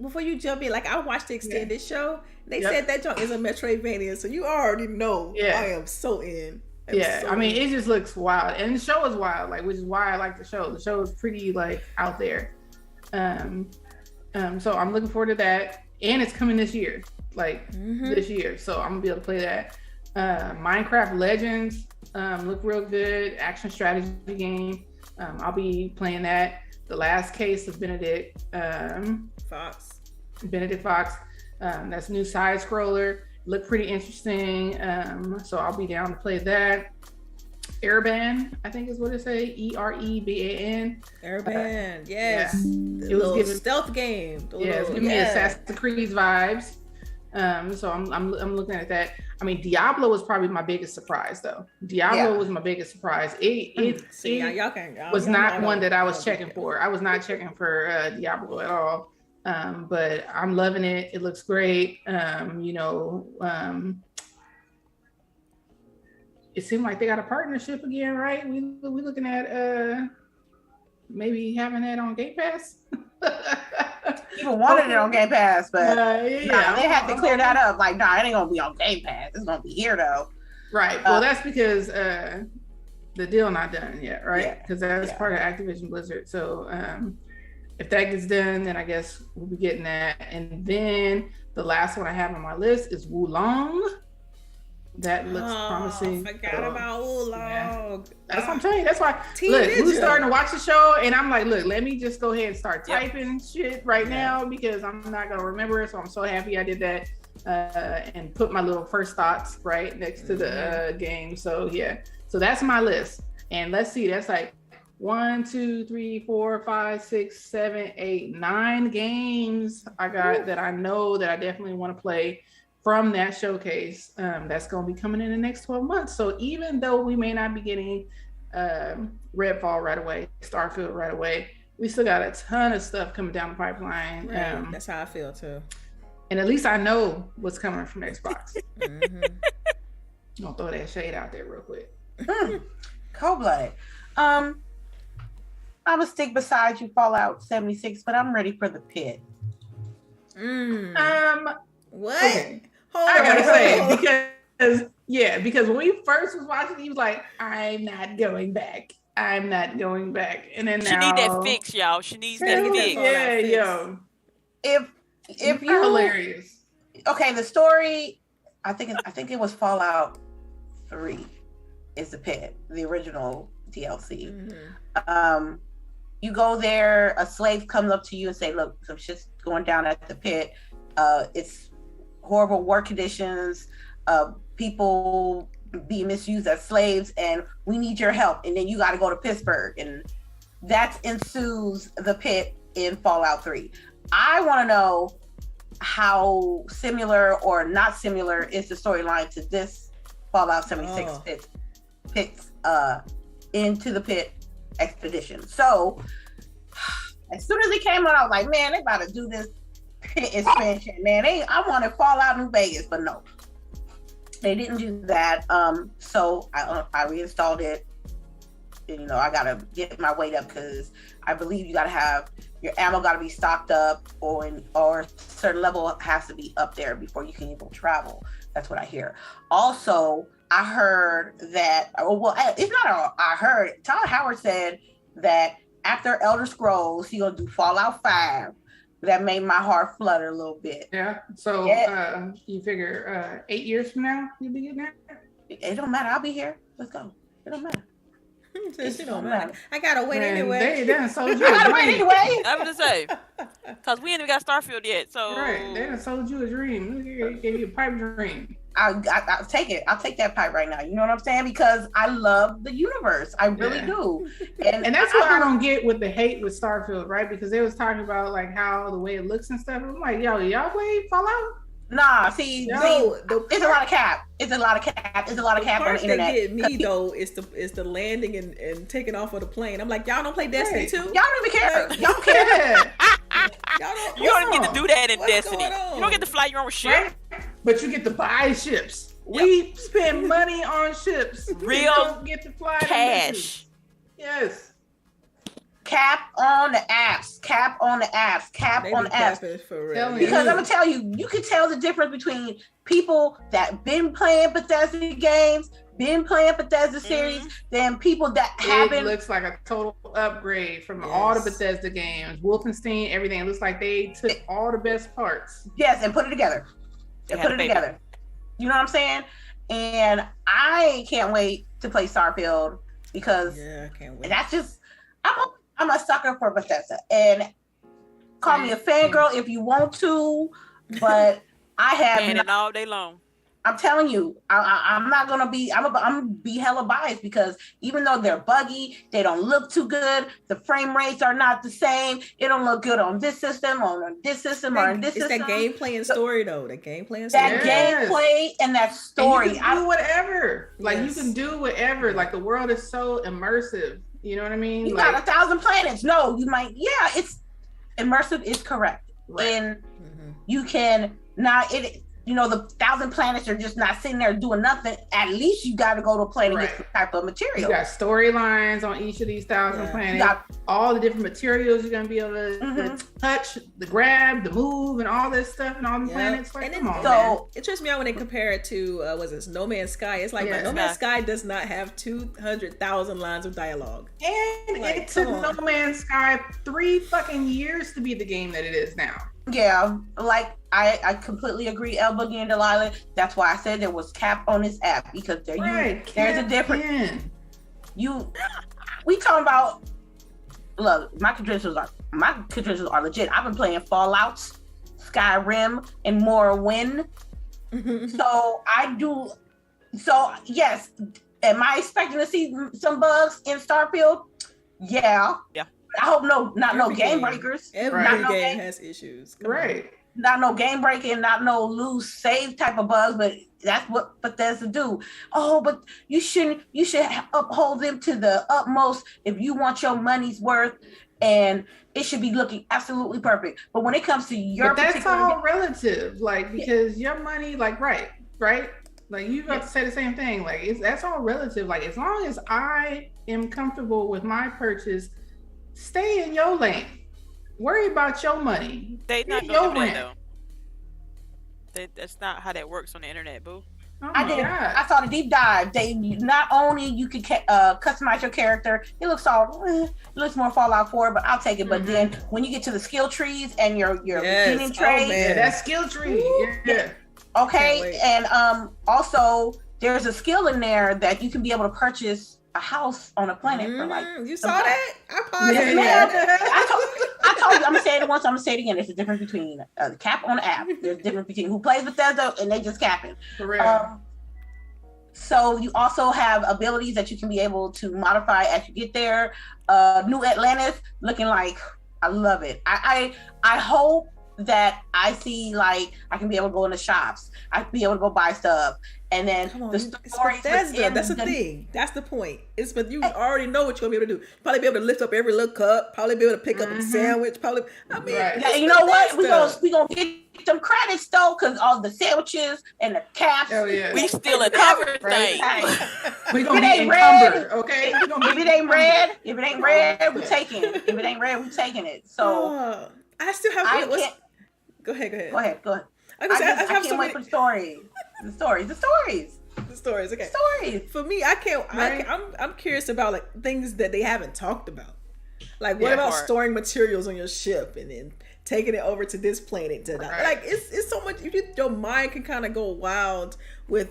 before you jump in, like I watched the extended show. They said that joint is a Metroidvania, so you already know I am so in. I mean, it just looks wild, and the show is wild, like, which is why I like the show. The show is pretty like out there. So I'm looking forward to that, and it's coming this year, this year. So I'm gonna be able to play that. Minecraft Legends look real good, action strategy game. I'll be playing that. The Last Case of Benedict Fox. That's a new side scroller. Look pretty interesting. So I'll be down to play that. Airban, I think is what it say. EREBAN. Airban, yes. It was giving stealth game. It's giving me Assassin's Creed vibes. So I'm looking at that. I mean, Diablo was probably my biggest surprise, though. Diablo was my biggest surprise. It was not one that I was checking for. I was not checking for Diablo at all. But I'm loving it. It looks great. It seemed like they got a partnership again, right? We looking at maybe having that on Game Pass. People wanted it on Game Pass, but they had to clear that up. Like, it ain't gonna be on Game Pass. It's gonna be here though. Right. Well, that's because the deal not done yet, right? Because that's part of Activision Blizzard. So if that gets done, then I guess we'll be getting that. And then the last one I have on my list is Wulong. That looks promising. I forgot about Wulong. Yeah. That's what I'm telling you. That's why. Look, who's starting to watch the show, and I'm like, look, let me just go ahead and start typing shit right now because I'm not gonna remember it. So I'm so happy I did that and put my little first thoughts right next to the game. So so that's my list, and let's see, that's like 1, 2, 3, 4, 5, 6, 7, 8, 9 games I got that I know that I definitely want to play from that showcase. That's going to be coming in the next 12 months. So even though we may not be getting Redfall right away, Starfield right away, we still got a ton of stuff coming down the pipeline. Right. That's how I feel too. And at least I know what's coming from Xbox. I'll throw that shade out there real quick. Cold-blooded. I'm gonna stick beside you, Fallout 76, but I'm ready for the pit. What? Okay. I gotta say, because when we first was watching, he was like, "I'm not going back. I'm not going back." And then she need that fix, y'all. She needs that fix. Yeah, yo. If you hilarious. Okay, the story. I think it was Fallout 3 is the pit, the original DLC. You go there, a slave comes up to you and say, look, some shit's going down at the pit. It's horrible work conditions, people being misused as slaves, and we need your help. And then you got to go to Pittsburgh, and that ensues the pit in Fallout 3. I want to know how similar or not similar is the storyline to this Fallout 76 pits into the pit expedition. So as soon as it came out, I was like, man, they about to do this pit expansion, man. I wanted Fallout New Vegas, but no, they didn't do that. So I reinstalled it, I gotta get my weight up because I believe you gotta have your ammo gotta be stocked up, or a certain level has to be up there before you can even travel. That's what I hear. Also, I heard that, it's not I heard, Todd Howard said that after Elder Scrolls, he's gonna do Fallout 5. That made my heart flutter a little bit. Yeah. So you figure 8 years from now you'll be getting that? It don't matter. I'll be here. Let's go. It don't matter. It don't matter. I gotta wait anyway. They done sold you. I gotta wait anyway. I was gonna say, cause we ain't even got Starfield yet. So right, they done sold you a dream. They gave you a pipe dream. I'll take it. I'll take that pipe right now. You know what I'm saying? Because I love the universe. I really do. And that's what I don't get with the hate with Starfield, right? Because they was talking about like how the way it looks and stuff. I'm like, y'all play Fallout? Nah, it's a lot of cap. It's a lot of cap. It's a lot of cap on the internet. That get me though is the landing and taking off of the plane. I'm like, y'all don't play Destiny too? Y'all don't even care. Y'all don't care. You don't get to do that in Destiny. You don't get to fly your own ship. Right? But you get to buy ships. Yep. We spend money on ships. Real we don't get to fly cash. Yes. Cap on the apps. Cap on the apps. Cap on the apps. For real. Because I'm gonna tell you, you can tell the difference between people that been playing Bethesda games, been playing Bethesda series, than people that haven't. It looks like a total upgrade from all the Bethesda games, Wolfenstein, everything. It looks like they took all the best parts. Yes, and put it together. You know what I'm saying? And I can't wait to play Starfield because I can't wait. That's just I'm a sucker for Bethesda, and call me a fangirl if you want to, but I have and all day long. I'm telling you, I'm not gonna be. I'm gonna be hella biased because even though they're buggy, they don't look too good. The frame rates are not the same. It don't look good on this system, or on this system. It's that gameplay and story though. The gameplay and story. That gameplay and that story. And you can do whatever. Like you can do whatever. Like the world is so immersive. You know what I mean? You got 1,000 planets. No, you might. Yeah, it's immersive. Is correct, and you can not it. The 1,000 planets are just not sitting there doing nothing. At least you got to go to a planet and get some type of material. You got storylines on each of these 1,000 planets. You got all the different materials you're gonna be able to touch, the grab, the move, and all this stuff, and all the planets. Like, come on, man. It trips me out when they compare it to No Man's Sky. It's like No Man's Sky does not have 200,000 lines of dialogue. And it took No Man's Sky 3 fucking years to be the game that it is now. Yeah, like I completely agree, LBOOGIE and Delilah. That's why I said there was cap on this app because there's a difference. We talking about. Look, my credentials are legit. I've been playing Fallouts, Skyrim, and Morrowind. So I do. So yes, am I expecting to see some bugs in Starfield? Yeah. I hope not no game breakers. Every game has issues. Right. Not no game breaking, not no lose save type of bugs, but that's what Bethesda do. Oh, but you should uphold them to the utmost if you want your money's worth, and it should be looking absolutely perfect. But when it comes to your that's all relative, like because your money, like right, like you got to say the same thing. Like that's all relative. Like as long as I am comfortable with my purchase. Stay in your lane. Worry about your money. They not gonna do that though. That's not how that works on the internet, boo. Oh I did. God. I saw the deep dive. They not only you could customize your character. It looks more Fallout 4, but I'll take it. But then when you get to the skill trees and your beginning trade, that skill tree. Yeah. Okay, and also there's a skill in there that you can be able to purchase a house on a planet for like. You saw that? I paused I told you. I'm gonna say it once. I'm gonna say it again. There's a difference between the cap on the app. There's a difference between who plays Bethesda and they just capping. For real. So you also have abilities that you can be able to modify as you get there. New Atlantis looking like I love it. I hope that I see, like I can be able to go in the shops, I can be able to go buy stuff, and then Come on, the stories within that's the thing. That's the point. It's but you already know what you're gonna be able to do. Probably be able to lift up every little cup. Probably be able to pick up a sandwich. Probably, I mean, Right. Yeah, you know what? We gonna get them credits though, because all the sandwiches and the caps. Oh yeah. We stealing everything. Hey, We gonna If be it ain't red, encumbered, okay? We gonna if be it ain't encumbered. red, we taking it. If it ain't red, we taking it. So I still have. I can't. Go ahead. Go ahead. I I can't wait for the stories. The stories. the stories. Okay. Stories. For me, I can't. Right. I'm curious about like things that they haven't talked about. Like what Yeah, about part. storing materials on your ship and then taking it over to this planet to Right. like it's so much. Your mind can kind of go wild with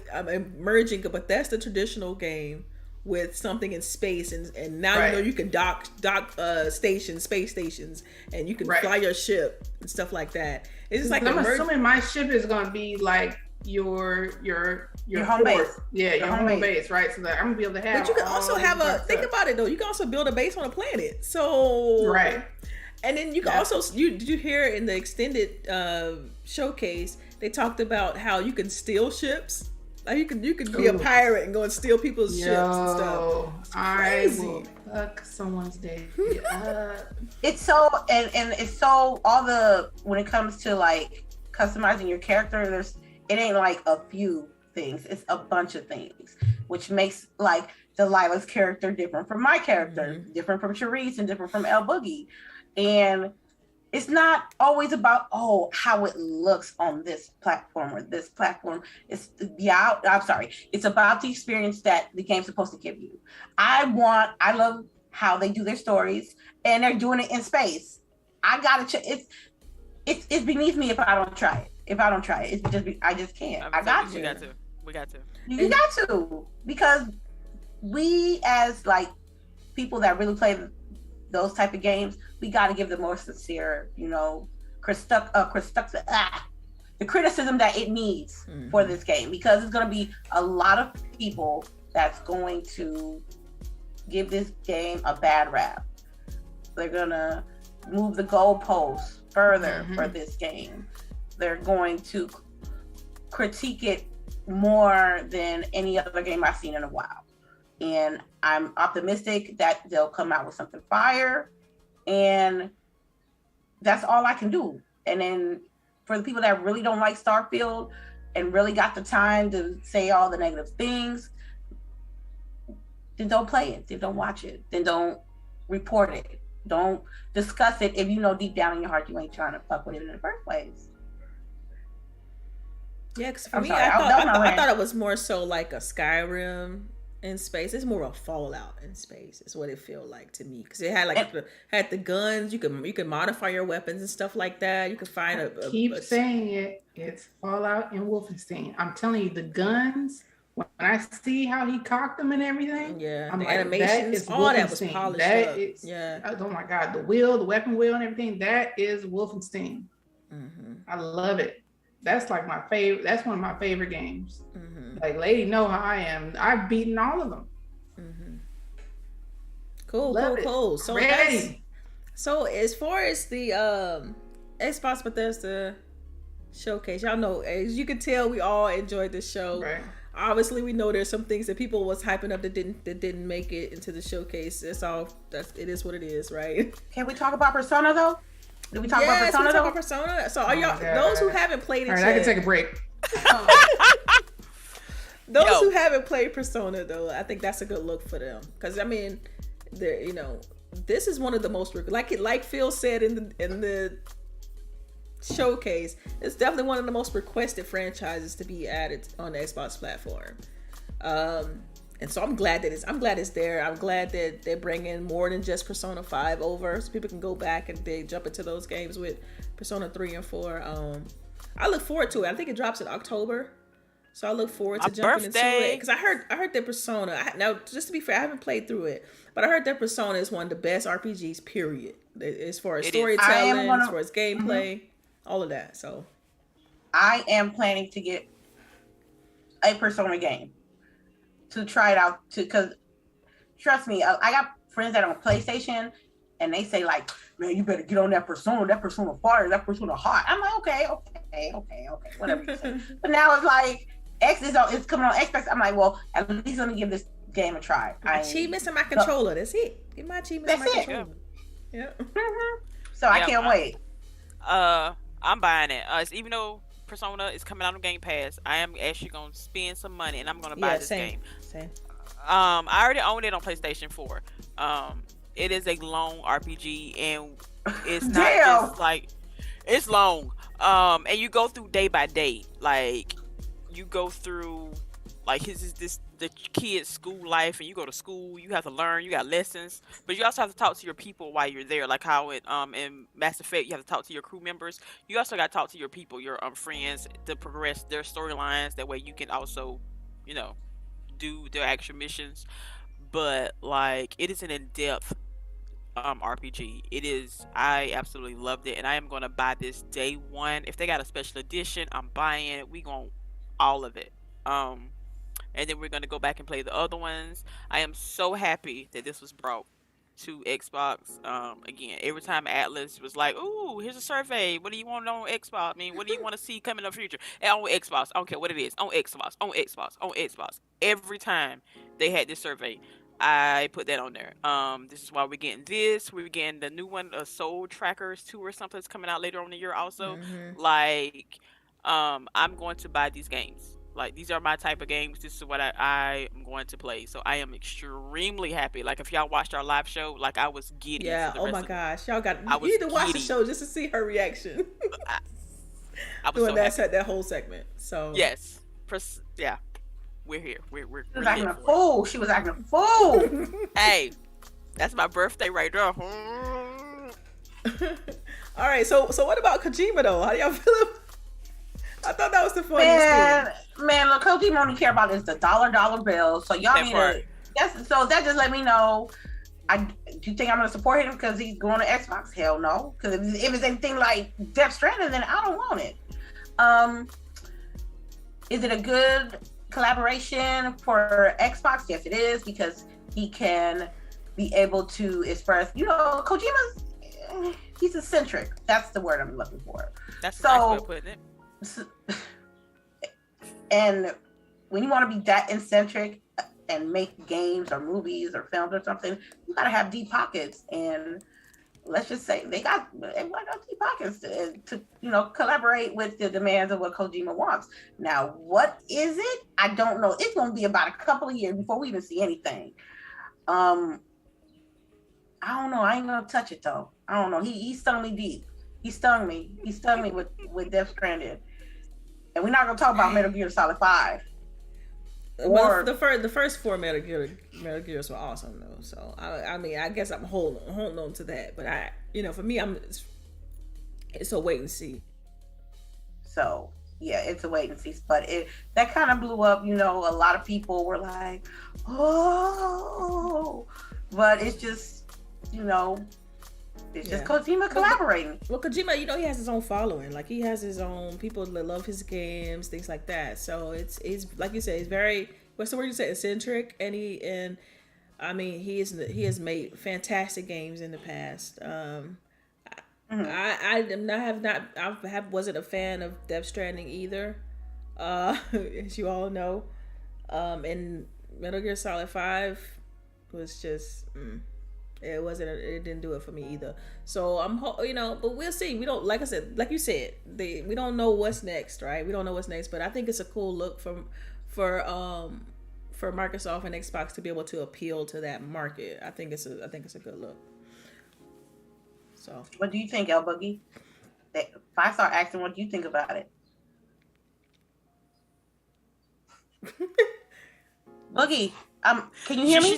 merging, but that's the traditional game with something in space, and now Right. you know you can dock stations, space stations, and you can Right. fly your ship and stuff like that. It's just like I'm a merge. assuming my ship is gonna be like your home base. port. Yeah, your home base, right? So that I'm gonna be able to have. But you can also all have that think stuff. about it though. You can also build a base on a planet. So Right. And then you can Yeah. also did you hear in the extended showcase they talked about how you can steal ships. Like you could be a Ooh. pirate and go and steal people's ships and stuff. Yo, I crazy. will fuck someone's day up. It's so and it's so when it comes to like customizing your character, it ain't like a few things, it's a bunch of things, which makes like Delilah's character different from my character, different from CHAREECE, and different from LBOOGIE. And it's not always about how it looks on this platform or this platform. I'm sorry. It's about the experience that the game's supposed to give you. I love how they do their stories, and they're doing it in space. I gotta it's beneath me if I don't try it. I just can't. I got to. We got to. You got to, because we as like people that really play those type of games, we got to give the more sincere, the criticism that it needs for this game, because it's going to be a lot of people that's going to give this game a bad rap. They're going to move the goalposts further for this game. They're going to critique it more than any other game I've seen in a while. And I'm optimistic that they'll come out with something fire, and that's all I can do. And then for the people that really don't like Starfield and really got the time to say all the negative things, then don't play it, then don't watch it, then don't report it, don't discuss it if you know deep down in your heart you ain't trying to fuck with it in the first place. Yeah, because for I'm me, sorry, I thought it was more so like a Skyrim in space. It's more of a Fallout in space. Is what it felt like to me, because it had like had the guns. You could modify your weapons and stuff like that. You could find Keep saying it. It's Fallout and Wolfenstein. I'm telling you, the guns. When I see how he cocked them and everything, I'm the like, animations, all that was polished up. Oh my god, the weapon wheel and everything. That is Wolfenstein. I love it. That's like my favorite. That's one of my favorite games. Like, lady, know how I am. I've beaten all of them. Cool. So ready. So as far as the Xbox Bethesda showcase, y'all know, as you can tell, we all enjoyed this show. Right. Obviously, we know there's some things that people was hyping up that didn't make it into the showcase. It is what it is, right? Can we talk about Persona though? Did we talk about Persona? We talk about Persona. So are y'all those who haven't played it all right, yet? I can take a break. Those who haven't played Persona though, I think that's a good look for them, because I mean, they're this is one of the most like Phil said in the showcase, it's definitely one of the most requested franchises to be added on the Xbox platform. And so I'm glad it's there. I'm glad that they're bringing more than just Persona 5 over, so people can go back and they jump into those games with Persona 3 and 4. I look forward to it. I think it drops in October, so I look forward to jumping into it, because I heard that Persona. Now, just to be fair, I haven't played through it, but I heard that Persona is one of the best RPGs. Period. As far as storytelling, as far as gameplay, all of that. So I am planning to get a Persona game to try it out, because trust me, I got friends that are on PlayStation and they say like man, you better get on that persona. That persona fire. That persona hot. I'm like, okay, whatever you say. But now it's like it's coming on Xbox. I'm like, well, at least let me give this game a try. My achievements and my controller. That's it. Get my achievements and my controller. Yeah. So I can't wait. I'm buying it. Even though Persona is coming out on Game Pass, I am actually gonna spend some money and I'm gonna buy this game. Same. I already own it on PlayStation 4. It is a long RPG and it's not just like it's long. And you go through day by day. Like you go through like the kid's school life, and you go to school, you have to learn, you got lessons, but you also have to talk to your people while you're there, like how it in Mass Effect you have to talk to your crew members. You also got to talk to your people, your friends, to progress their storylines. That way you can also, do their actual missions. But like it is an in-depth RPG. I absolutely loved it, and I am gonna buy this day one. If they got a special edition, I'm buying it. We gon' all of it. And then we're going to go back and play the other ones. I am so happy that this was brought to Xbox. Again, every time Atlas was like, ooh, here's a survey. What do you want on Xbox? I mean, what do you want to see coming in the future? And on Xbox. I don't care what it is. On Xbox. Every time they had this survey, I put that on there. This is why we're getting this. We're getting the new one, Soul Trackers 2 or something that's coming out later on in the year also. Mm-hmm. Like, I'm going to buy these games. Like, these are my type of games. This is what I am going to play. So I am extremely happy. Like, if y'all watched our live show, like, I was giddy. Yeah. Oh my gosh, y'all got. You need to watch the show just to see her reaction. I was doing so that whole segment. So yes, yeah, we're here. We're she was acting a fool. She was acting a fool. Hey, that's my birthday right there. All right. So what about Kojima though? How do y'all feel? I thought that was the funniest thing. Man, look, Kojima only care about is the dollar bill. So y'all need to. So that just let me know. Do you think I'm gonna support him because he's going to Xbox? Hell no. Because if it's anything like Death Stranding, then I don't want it. Is it a good collaboration for Xbox? Yes, it is, because he can be able to express. Kojima's he's eccentric. That's the word I'm looking for. That's the nice way of putting it. And when you want to be that eccentric and make games or movies or films or something, you gotta have deep pockets. And let's just say they got deep pockets to collaborate with the demands of what Kojima wants. Now, what is it? I don't know. It's gonna be about a couple of years before we even see anything. I don't know. I ain't gonna touch it though. I don't know. He stung me deep. He stung me with Death Stranded. And we're not gonna talk about Metal Gear Solid 5. Well, the first 4 Metal Gears were awesome though. So I mean, I guess I'm holding on to that. But for me, it's a wait and see. So yeah, it's a wait and see. But that kind of blew up. A lot of people were like, oh, but it's just It's just Kojima collaborating. Well, Kojima, he has his own following. Like, he has his own people that love his games, things like that. So it's like you said, he's very, what's the word you said, eccentric, and he has made fantastic games in the past. I wasn't a fan of Death Stranding either, as you all know. And Metal Gear Solid 5 was just. It didn't do it for me either. So but we'll see. We don't, like I said, like you said, we don't know what's next, right? We don't know what's next, but I think it's a cool look for Microsoft and Xbox to be able to appeal to that market. I think it's a good look. So, what do you think, LBOOGIE? 5-star action. What do you think about it? Boogie, can you hear me?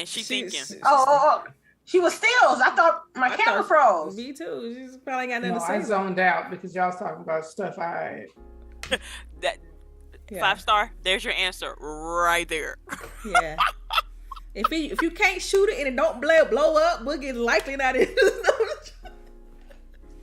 She's thinking. Oh. She was stills. I thought my camera froze. Me too. She's probably got nothing to say. I zoned out because y'all was talking about stuff that 5-star. There's your answer right there. Yeah. If you can't shoot it and it don't blow up, Boogie is likely not in.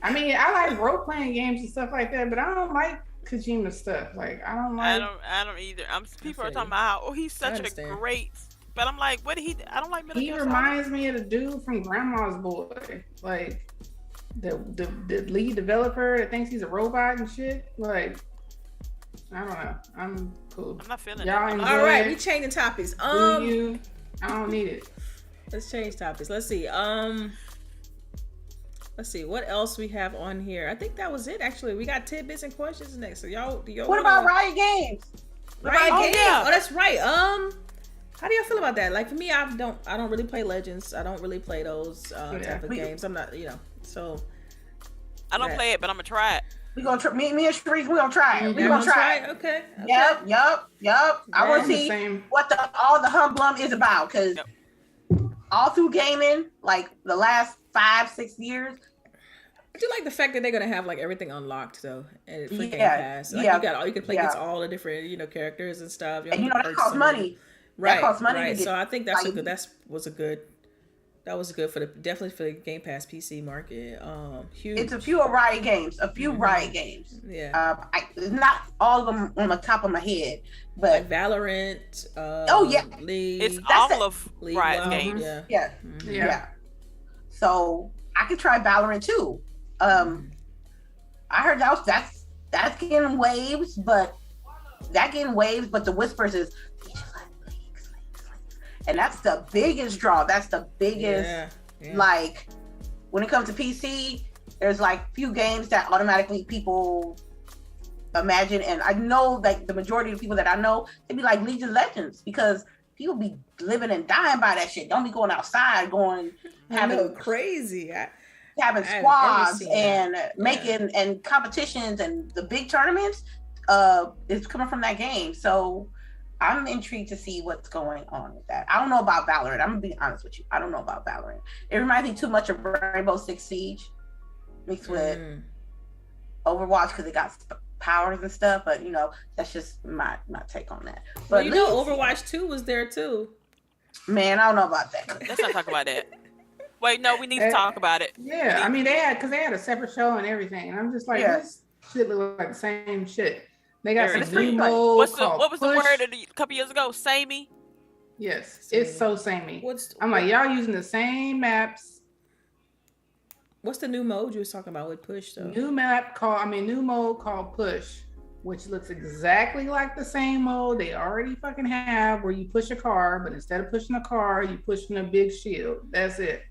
I mean, I like role playing games and stuff like that, but I don't like Kojima stuff. Like, I don't like. I don't either. People are talking about how he's such a great But I'm like, what did he? I don't like Metal He Gear Solid. reminds me of the dude from Grandma's Boy, like the lead developer that thinks he's a robot and shit. Like, I don't know. I'm cool. I'm not feeling Y'all it. enjoy All right, it. we changing topics. Do you? I don't need it. Let's change topics. Let's see. Let's see what else we have on here. I think that was it. Actually, we got tidbits and questions next. So y'all, What about Riot Games? Riot Oh, Games? yeah. Oh, that's right. How do y'all feel about that? Like for me, I don't really play Legends. I don't really play those type of games. I'm not, so. I don't play it, but I'm gonna try it. We gonna try. Me and Sharice, we gonna try it. We You gonna try it. Okay. Yep. I want to see Same. what all the humblum is about, because all through gaming, like the last 5-6 years. I do like the fact that they're gonna have like everything unlocked though, and for Game Yeah, Pass. Like, yeah, you can play against all the different characters and stuff. And that costs money. Right, That costs money. right. To get, So I think that's like, that was good for definitely for the Game Pass PC market. Huge. It's a few Riot Games, Riot Games. Yeah. Not all of them on the top of my head, but Like Valorant. League. It's That's all of League, Riot wow, games. Yeah. yeah, Mhm. yeah. So I could try Valorant too. I heard that's getting waves, but the whispers is, and that's the biggest draw. That's the biggest. Yeah. Like when it comes to PC, there's like few games that automatically people imagine, and I know like the majority of the people that I know, they be like League of Legends, because people be living and dying by that shit. Don't be going outside, having crazy. having I haven't squads ever seen and that. making and competitions and the big tournaments. It's coming from that game, so I'm intrigued to see what's going on with that. I don't know about Valorant. I'm gonna be honest with you. I don't know about Valorant. It reminds me too much of Rainbow Six Siege mixed with Overwatch, because it got powers and stuff. But that's just my take on that. But Overwatch 2 was there too. Man, I don't know about that. Let's not talk about that. Wait, no, we need to talk about it. Yeah, I mean they had a separate show and everything, and I'm just like, this shit look like the same shit. They got some new mode. What was the word a couple years ago? Samey? Yes, it's so samey. I'm like, y'all using the same maps. What's the new mode you was talking about with Push though? New mode called Push, which looks exactly like the same mode they already fucking have, where you push a car, but instead of pushing a car, you pushing a big shield. That's it.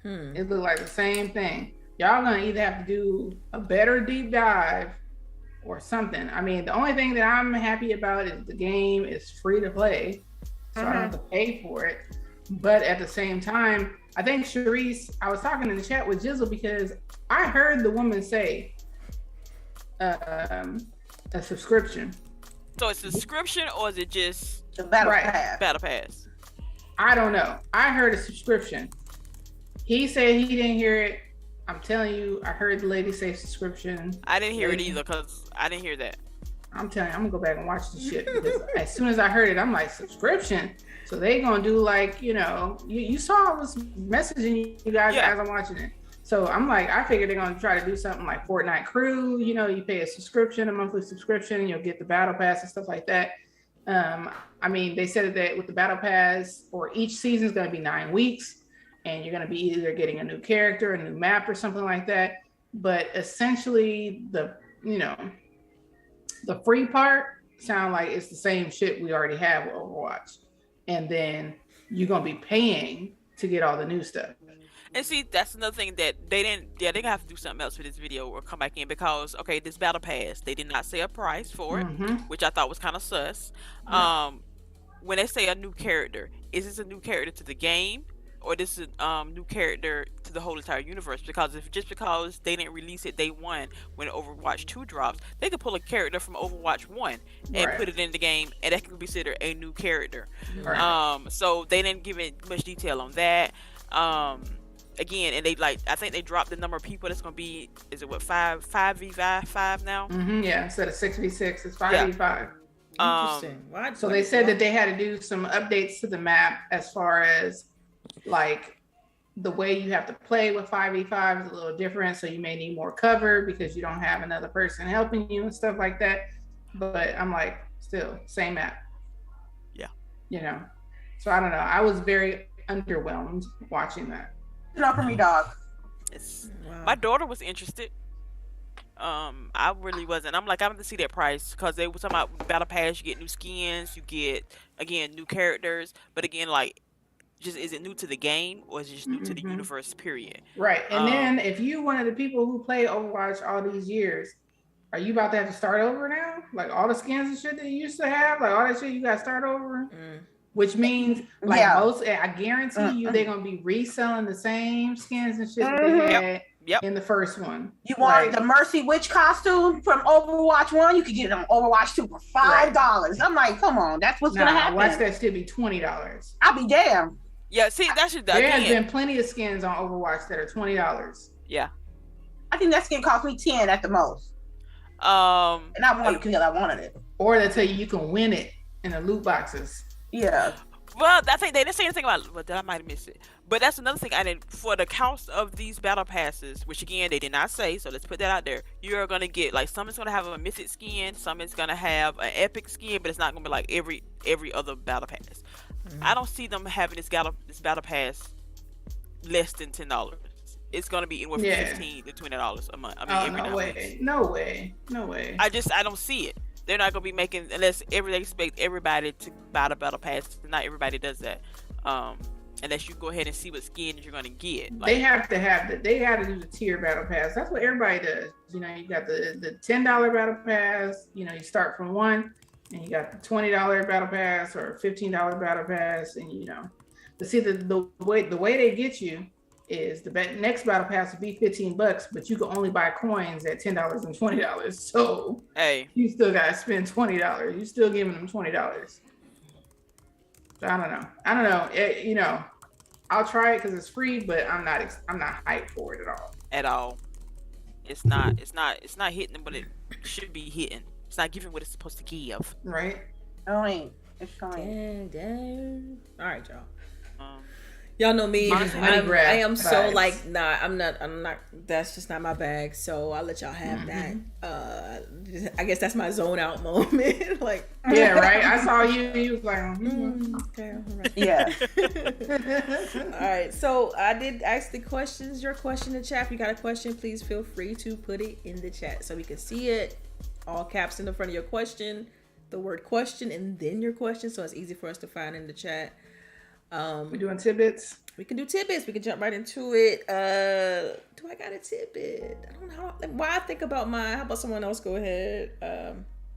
It looked like the same thing. Y'all gonna either have to do a better deep dive or something. I mean, the only thing that I'm happy about is the game is free to play, so I don't have to pay for it. But at the same time, I think Charisse, I was talking in the chat with Jizzle, because I heard the woman say a subscription. So it's a subscription, or is it just the Battle Pass? Battle Pass. I don't know. I heard a subscription. He said he didn't hear it. I'm telling you, I heard the lady say subscription. I didn't hear it either, because I didn't hear that. I'm telling you, I'm gonna go back and watch the shit, because as soon as I heard it, I'm like, subscription. So they gonna do like, you saw I was messaging you guys as I'm watching it. So I'm like, I figured they're gonna try to do something like Fortnite Crew. You pay a subscription, a monthly subscription, and you'll get the battle pass and stuff like that. I mean, they said that with the battle pass, or each season is gonna be 9 weeks, and you're gonna be either getting a new character, a new map, or something like that. But essentially, the free part sound like it's the same shit we already have with Overwatch, and then you're gonna be paying to get all the new stuff. And see, that's another thing that they didn't. Yeah, they're gonna have to do something else for this video or come back in, because this battle pass, they did not say a price for it, which I thought was kind of sus. When they say a new character, is this a new character to the game, or this is a new character to the whole entire universe? Because because they didn't release it day one when Overwatch 2 drops, they could pull a character from Overwatch 1 and put it in the game, and that can be considered a new character. So they didn't give it much detail on that. Again, and I think they dropped the number of people that's gonna be. Is it 5v5 now? Yeah, instead of 6v6, it's 5v5. Interesting. So they said that they had to do some updates to the map as far as like the way you have to play with 5v5 is a little different. So you may need more cover because you don't have another person helping you and stuff like that. But I'm like, still same map. Yeah. So I don't know. I was very underwhelmed watching that. Not for me, dog. My daughter was interested. I really wasn't. I'm like, I want to see that price because they were talking about battle pass. You get new skins, you get again new characters, but again, like, just is it new to the game or is it just new to the universe? Period. Right. And then if you one of the people who play Overwatch all these years, are you about to have to start over now? Like all the skins and shit that you used to have, like all that shit you got to start over. Which means, like most, I guarantee you, they're gonna be reselling the same skins and shit that they had in the first one. You want the Mercy Witch costume from Overwatch 1? You could get it on Overwatch 2 for $5. Right. I'm like, come on, that's what's gonna happen. Watch that still be $20. I'll be damned. Yeah, see, that's just there has been plenty of skins on Overwatch that are $20. Yeah, I think that skin cost me 10 at the most. And I wanted it because I wanted it. Or they tell you can win it in the loot boxes. Yeah. Well, I think they didn't say anything about. Well, I might have missed it. But that's another thing I didn't. For the cost of these battle passes, which again they did not say, so let's put that out there. You are gonna get like some is gonna have a mythic skin, some is gonna have an epic skin, but it's not gonna be like every other battle pass. I don't see them having this battle pass less than $10. It's gonna be anywhere from $15 to $20 a month. I mean, no way. I don't see it. They're not gonna be making unless they expect everybody to buy the battle pass. Not everybody does that. Unless you go ahead and see what skins you're gonna get. Like, they have to do the tier battle pass. That's what everybody does. You know, you got the $10 battle pass. You know, you start from 1, and you got the $20 battle pass or $15 battle pass, and you know, to see the way they get you is the next battle pass will be $15, but you can only buy coins at $10 and $20. So hey, you still gotta spend $20. You still giving them $20. So I don't know. You know, I'll try it because it's free, but I'm not hyped for it at all. At all. It's not hitting them, but it should be hitting. It's not giving what it's supposed to give. Right. It's fine. Dang. All right, y'all. Y'all know me. I am so vibes. Like, nah, I'm not. That's just not my bag. So I'll let y'all have that. I guess that's my zone out moment. Like, yeah, right. I saw you. You was like, okay, all right. Yeah. All right. So I did ask the questions. Your question in the chat. If you got a question, please feel free to put it in the chat so we can see it. All caps in the front of your question, the word question, and then your question, so it's easy for us to find in the chat. We're doing tidbits. We can do tidbits. We can jump right into it. Do I got a tidbit? I don't know why I think about mine. How about someone else go ahead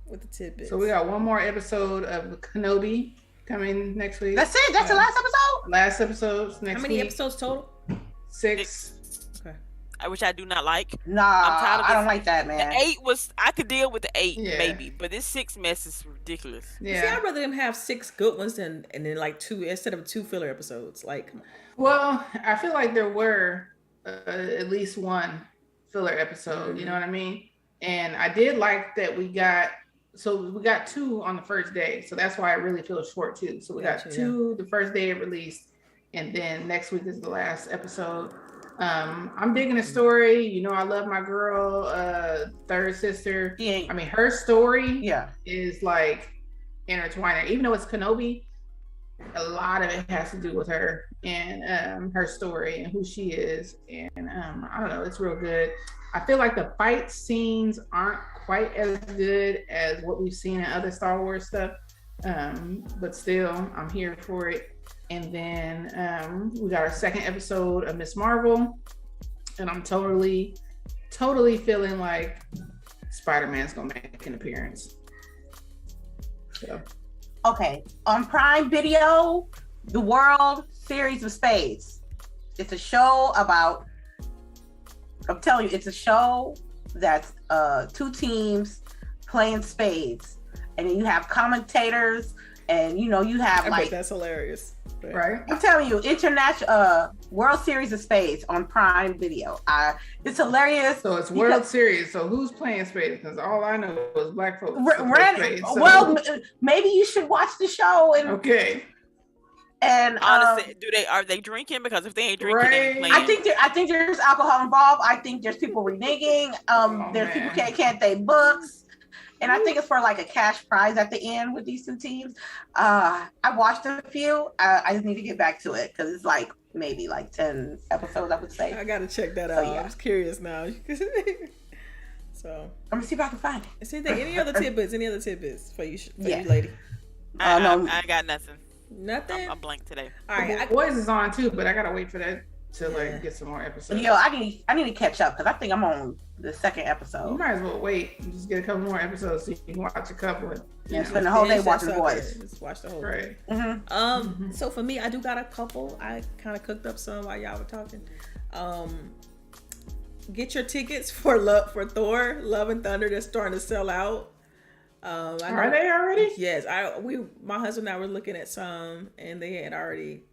with the tidbits? So we got one more episode of Kenobi coming next week. That's it. That's the last episode. Last episode next week. How many episodes total? 6. Okay. Which I do not like. Nah, I don't like that, man. The 8 was, I could deal with the 8 maybe, but this 6 mess is ridiculous. Yeah. See, I'd rather them have 6 good ones and then like 2 instead of 2 filler episodes. Like, well, I feel like there were at least 1 filler episode. You know what I mean? And I did like that we got 2 on the first day, so that's why it really feels short too. So we got 2 the first day it released, and then next week is the last episode. I'm digging the story. You know, I love my girl, third sister. Yeah. I mean, her story is like intertwined. Even though it's Kenobi, a lot of it has to do with her and her story and who she is. And I don't know, it's real good. I feel like the fight scenes aren't quite as good as what we've seen in other Star Wars stuff. But still, I'm here for it. And then we got our second episode of Miss Marvel, and I'm totally feeling like Spider-Man's gonna make an appearance. So. Okay, on Prime Video, the World Series of Spades. It's a show about. I'm telling you, it's a show that's 2 teams playing spades, and then you have commentators, and you know you have I bet that's hilarious. Right. I'm telling you, international World Series of Spades on Prime Video. It's hilarious. So it's World Series. So who's playing spades? Because all I know is black folks. Spades, so. Well, maybe you should watch the show. And okay. And honestly, are they drinking? Because if they ain't drinking, they ain't playing. I think there's alcohol involved. I think there's people reneging. There's people can't say books. and I think it's for like a cash prize at the end with these two teams. I watched a few. I just need to get back to it because it's like maybe like 10 episodes, I would say. I gotta check that So, out. yeah. I'm just curious now. So, I'm gonna see if I can find it. is anything, any other tidbits for you, Yeah. lady? No. I got nothing. Nothing. I'm blank today. All right. The Boys is on too, but I gotta wait for that to Yeah. like get some more episodes. Yo, I need to catch up because I think I'm on the second You episode. might as well wait and just get a couple more episodes so you can watch a couple. Yeah, spend the whole day Finish that watching The sucker. Boys. Just watch the whole Right. thing. Mm-hmm. So for me, I do got a couple. I kind of cooked up some while y'all were talking. Get your tickets for Thor: Love and Thunder. That's starting to sell out. Are they already? Yes, my husband and I were looking at some, and they had already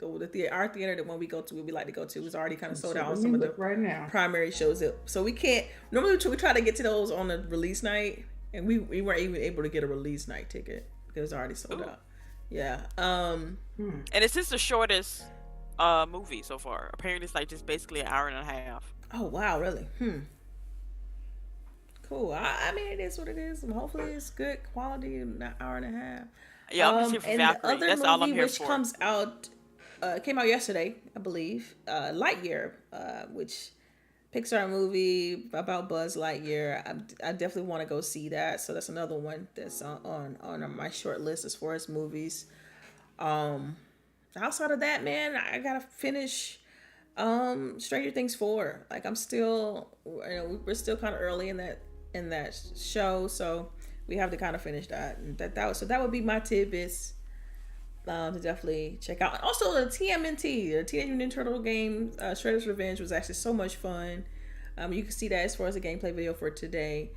our theater, the one we like to go to, was already kind of sold out on some of the right now. primary shows. So we can't normally we try to get to those on the release night, and we weren't even able to get a release night ticket because it was already sold out. Yeah. And it's just the shortest movie so far. Apparently, it's like just basically an hour and a half. Oh wow, really? Cool. I mean, it is what it is. And hopefully, it's good quality. An hour and a half. Yeah, I'm just here for and Valkyrie. the other That's movie all I'm here which for. comes out, came out yesterday, I believe. Lightyear, which Pixar movie about Buzz Lightyear. I definitely want to go see that. So that's another one that's on my short list as far as movies. Outside of that, man, I gotta finish Stranger Things 4. Like I'm still, we're still kind of early in that show, so we have to kind of finish that. And that would be my tidbits to definitely check out. And also the TMNT, the Teenage Mutant Ninja Turtle game, Shredder's Revenge, was actually so much fun. You can see that as far as a gameplay video for today.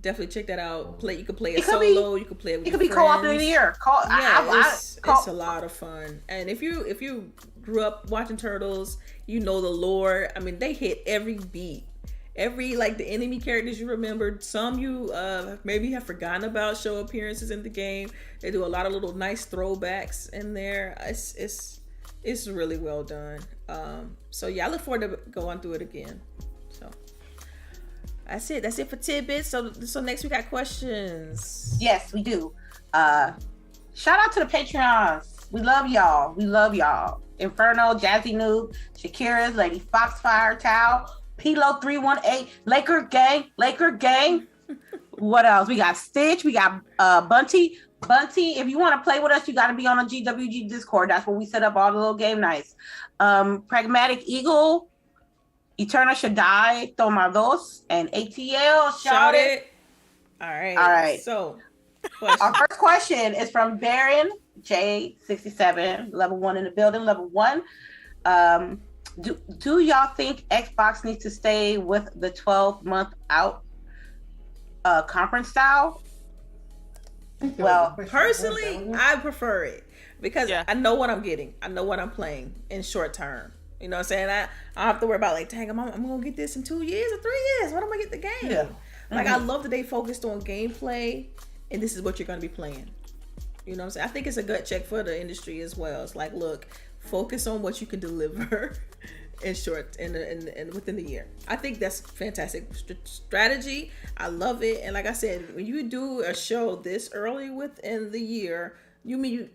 Definitely check that out. You can play it solo. You can play it with It your could be co-op of friends. the year. It's a lot of fun. And if you grew up watching Turtles, you know the lore. I mean, they hit every beat. Every, like, the enemy characters you remembered. Some you maybe have forgotten about show appearances in the game. They do a lot of little nice throwbacks in there. It's really well done. So yeah, I look forward to going through it again. So that's it for tidbits. So next we got questions. Yes, we do. Shout out to the Patreons. We love y'all. Inferno, Jazzy Noob, Shakira's, Lady Foxfire, Tao, Pilo 318, Laker Gang. What else? We got Stitch. We got Bunty. If you want to play with us, you got to be on the GWG Discord. That's where we set up all the little game nights. Pragmatic Eagle, Eterna Shaddai, Tomados, and ATL. Shout it. All right. All right. So, our first question is from Baron J67, level 1 in the building. Level 1. Do y'all think Xbox needs to stay with the 12-month out conference style? Well, personally, I prefer it because Yeah. I know what I'm getting. I know what I'm playing in short term. You know what I'm saying? I don't have to worry about like, dang, I'm going to get this in 2 years or 3 years. When am I get the game? Yeah. Like, I love that they focused on gameplay and this is what you're going to be playing. You know what I'm saying? I think it's a gut check for the industry as well. It's like, look, focus on what you can deliver in short and within the year. I think that's fantastic strategy. I love it. And like I said, when you do a show this early within the year,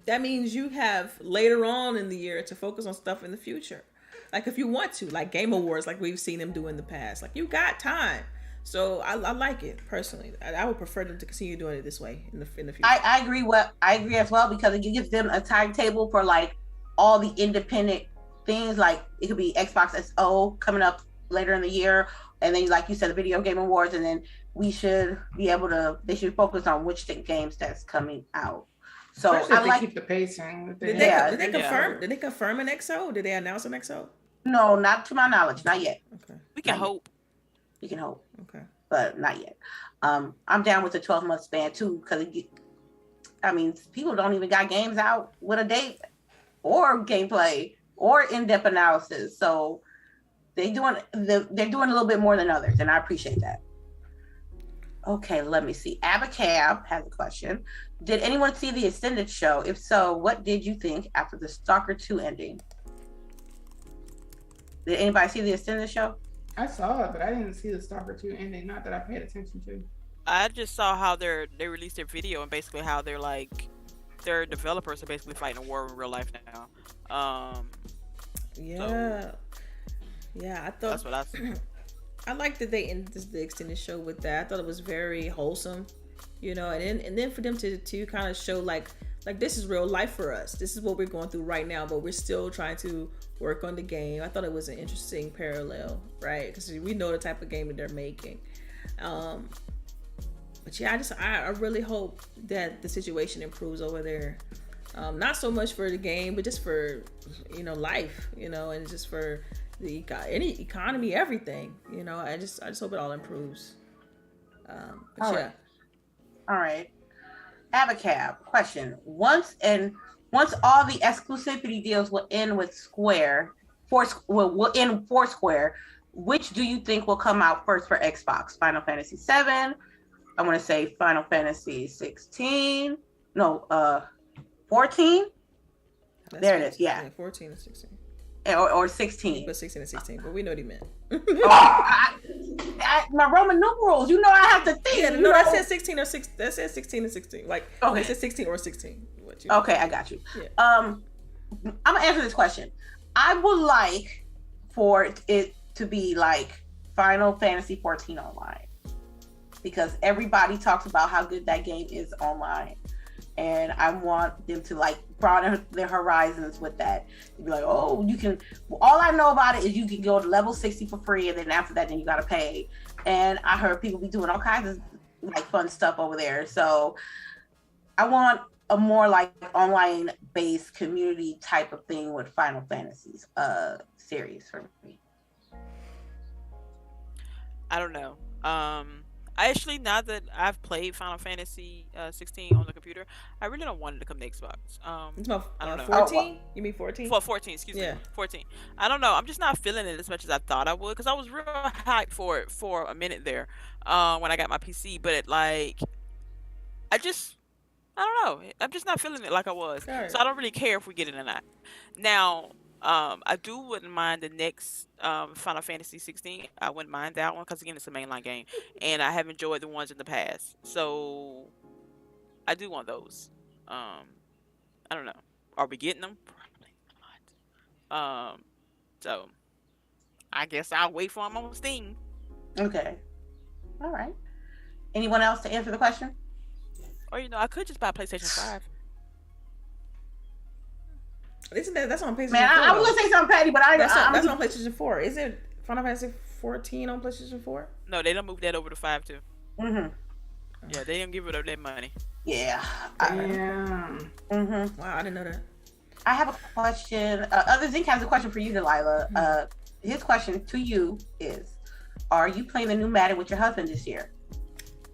that means you have later on in the year to focus on stuff in the future. Like if you want to, like Game Awards, like we've seen them do in the past. Like you got time. So I like it personally. I would prefer them to continue doing it this way in the future. I agree as well because it gives them a timetable for like all the independent things. Like it could be Xbox SO coming up later in the year, and then like you said, the Video Game Awards, and then they should focus on which games that's coming out. So especially if they keep the pacing. Did they confirm an XO? Did they announce an XO? No, not to my knowledge, not yet. Okay. We can hope. We can hope. Okay. But not yet. I'm down with the 12-month span too, because people don't even got games out with a date or gameplay or in-depth analysis. So they're doing a little bit more than others, and I appreciate that. Okay, let me see. Abacab has a question. Did anyone see the Extended show? If so, what did you think after the Stalker 2 ending? Did anybody see the Extended show? I saw it, but I didn't see the Stalker 2 ending. Not that I paid attention to. I just saw how they released their video and basically how they're like their developers are basically fighting a war in real life now. So Yeah, yeah. I thought that's what I see. I liked that they ended the extended show with that. I thought it was very wholesome, and then for them to kind of show like this is real life for us. This is what we're going through right now, but we're still trying to work on the game. I thought it was an interesting parallel, right? Because we know the type of game that they're making. Um, but yeah, I really hope that the situation improves over there. Not so much for the game, but just for life, and just for any economy, everything. I just hope it all improves. But All yeah. right. All right. Abacab, question. Once all the exclusivity deals will end with Square, will end for Square, which do you think will come out first for Xbox? Final Fantasy 7. I want to say Final Fantasy 16. No, 14. There it is. Yeah. 14 and 16. Or He 16. put 16 and 16, but we know what he meant. My Roman numerals, I have to think. Yeah, no, that says 16 or 6. That says 16 and 16. Like, Okay. It says 16 or 16. Okay, I got you. Yeah. I'm gonna answer this question. I would like for it to be like Final Fantasy 14 online, because everybody talks about how good that game is online, and I want them to like broaden their horizons with that. Be like, oh, you can. All I know about it is you can go to level 60 for free, and then after that, then you gotta pay. And I heard people be doing all kinds of like fun stuff over there. So I want a more like online based community type of thing with Final Fantasies series for me. I don't know. I actually, now that I've played Final Fantasy 16 on the computer, I really don't want it to come to Xbox. It's about I don't know. 14? You mean 14? 14, excuse Yeah. me. 14. I don't know. I'm just not feeling it as much as I thought I would, because I was real hyped for it for a minute there when I got my PC. But I don't know. I'm just not feeling it like I was. Sure. So I don't really care if we get it or not. Now, I wouldn't mind the next Final Fantasy 16. I wouldn't mind that one because again, it's a mainline game, and I have enjoyed the ones in the past. So I do want those. I don't know. Are we getting them? Probably not. So I guess I'll wait for them on Steam. Okay. All right. Anyone else to answer the question? Or I could just buy PlayStation 5. That's on PlayStation 4. Man, I was gonna say something petty, but that's on PlayStation 4. Is it Final Fantasy 14 on PlayStation 4? No, they don't move that over to 5 too. Mm-hmm. Yeah, they didn't give it up that money. Yeah. Yeah. Mm-hmm. Wow, I didn't know that. I have a question. Other Zink has a question for you, Delilah. His question to you is: are you playing the new Madden with your husband this year?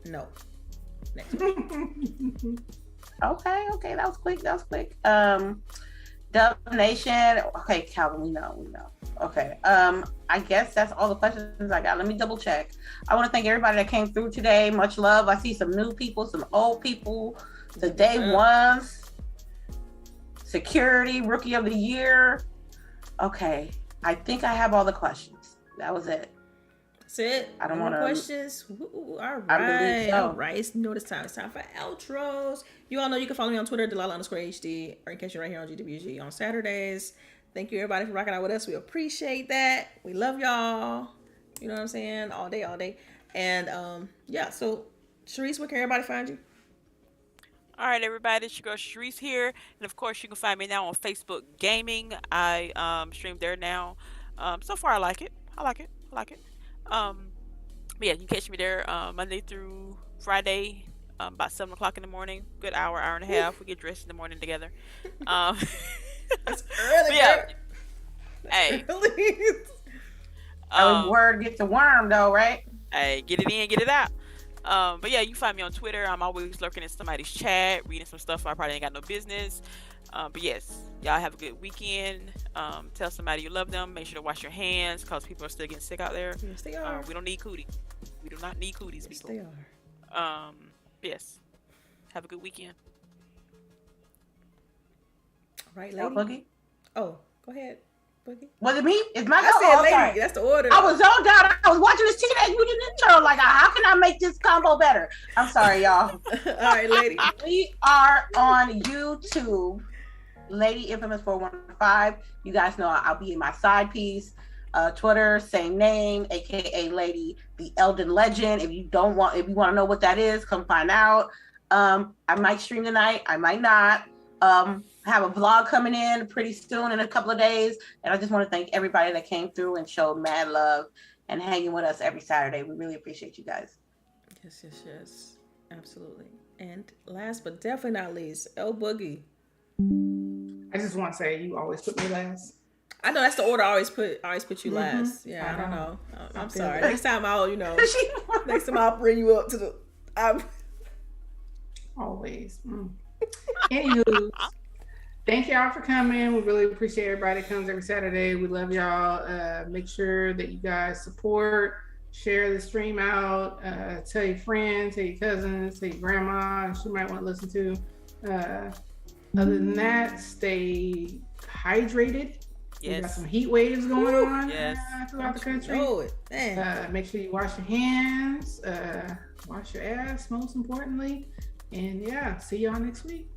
No. Next week. Okay, that was quick. Dub Nation. Okay, Calvin, we know. Okay. I guess that's all the questions I got. Let me double check. I want to thank everybody that came through today. Much love. I see some new people, some old people, the day ones, security, rookie of the year. Okay. I think I have all the questions. That was it. That's it. I don't want wanna- questions. Ooh, all I believe right. so. All right. It's time. It's time for outros. You all know you can follow me on Twitter, Delilah_HD, or in case you're right here on GWG on Saturdays. Thank you everybody for rocking out with us. We appreciate that. We love y'all. You know what I'm saying? All day. And yeah, so CHAREECE, where can everybody find you? All right, everybody, it's your girl CHAREECE here, and of course, you can find me now on Facebook Gaming. I stream there now. So far, I like it. But yeah, you can catch me there Monday through Friday, about 7 o'clock in the morning. Good hour and a half. We get dressed in the morning together. It's early. Yeah. Hey. Word gets a worm though, right? Hey, get it in, get it out. But yeah, you can find me on Twitter. I'm always lurking in somebody's chat, reading some stuff I probably ain't got no business. But yes, y'all have a good weekend. Tell somebody you love them. Make sure to wash your hands because people are still getting sick out there. Yes, they are. We don't need cooties. We do not need cooties, Yes, people. they are. Yes. Have a good weekend. All right, Now, lady. Boogie. Oh, go ahead. Boogie? Was it me? It's my I go. said Oh, lady. sorry. That's the order. I was zoned out. I was watching this Teenage Mutant Ninja Turtle. Like, how can I make this combo better? I'm sorry, y'all. All right, lady. We are on YouTube. Lady Infamous 415. You guys know I'll be in my side piece. Twitter, same name, aka Lady the Elden Legend. If you want to know what that is, come find out. I might stream tonight. I might not. Have a vlog coming in pretty soon in a couple of days. And I just want to thank everybody that came through and showed mad love and hanging with us every Saturday. We really appreciate you guys. Yes. Absolutely. And last but definitely not least, LBOOGIE. I just want to say you always put me last. I know that's the order. I always put you last. Yeah, I don't know. I'm sorry. Next time next time I'll bring you up to the. Always. Anywho, thank y'all for coming. We really appreciate everybody that comes every Saturday. We love y'all. Make sure that you guys support, share the stream out, tell your friends, tell your cousins, tell your grandma. She might want to listen to. Other than that, stay hydrated. Yes. We got some heat waves going on Yes. Throughout the country. Make sure you wash your hands, wash your ass, most importantly. And yeah, see y'all next week.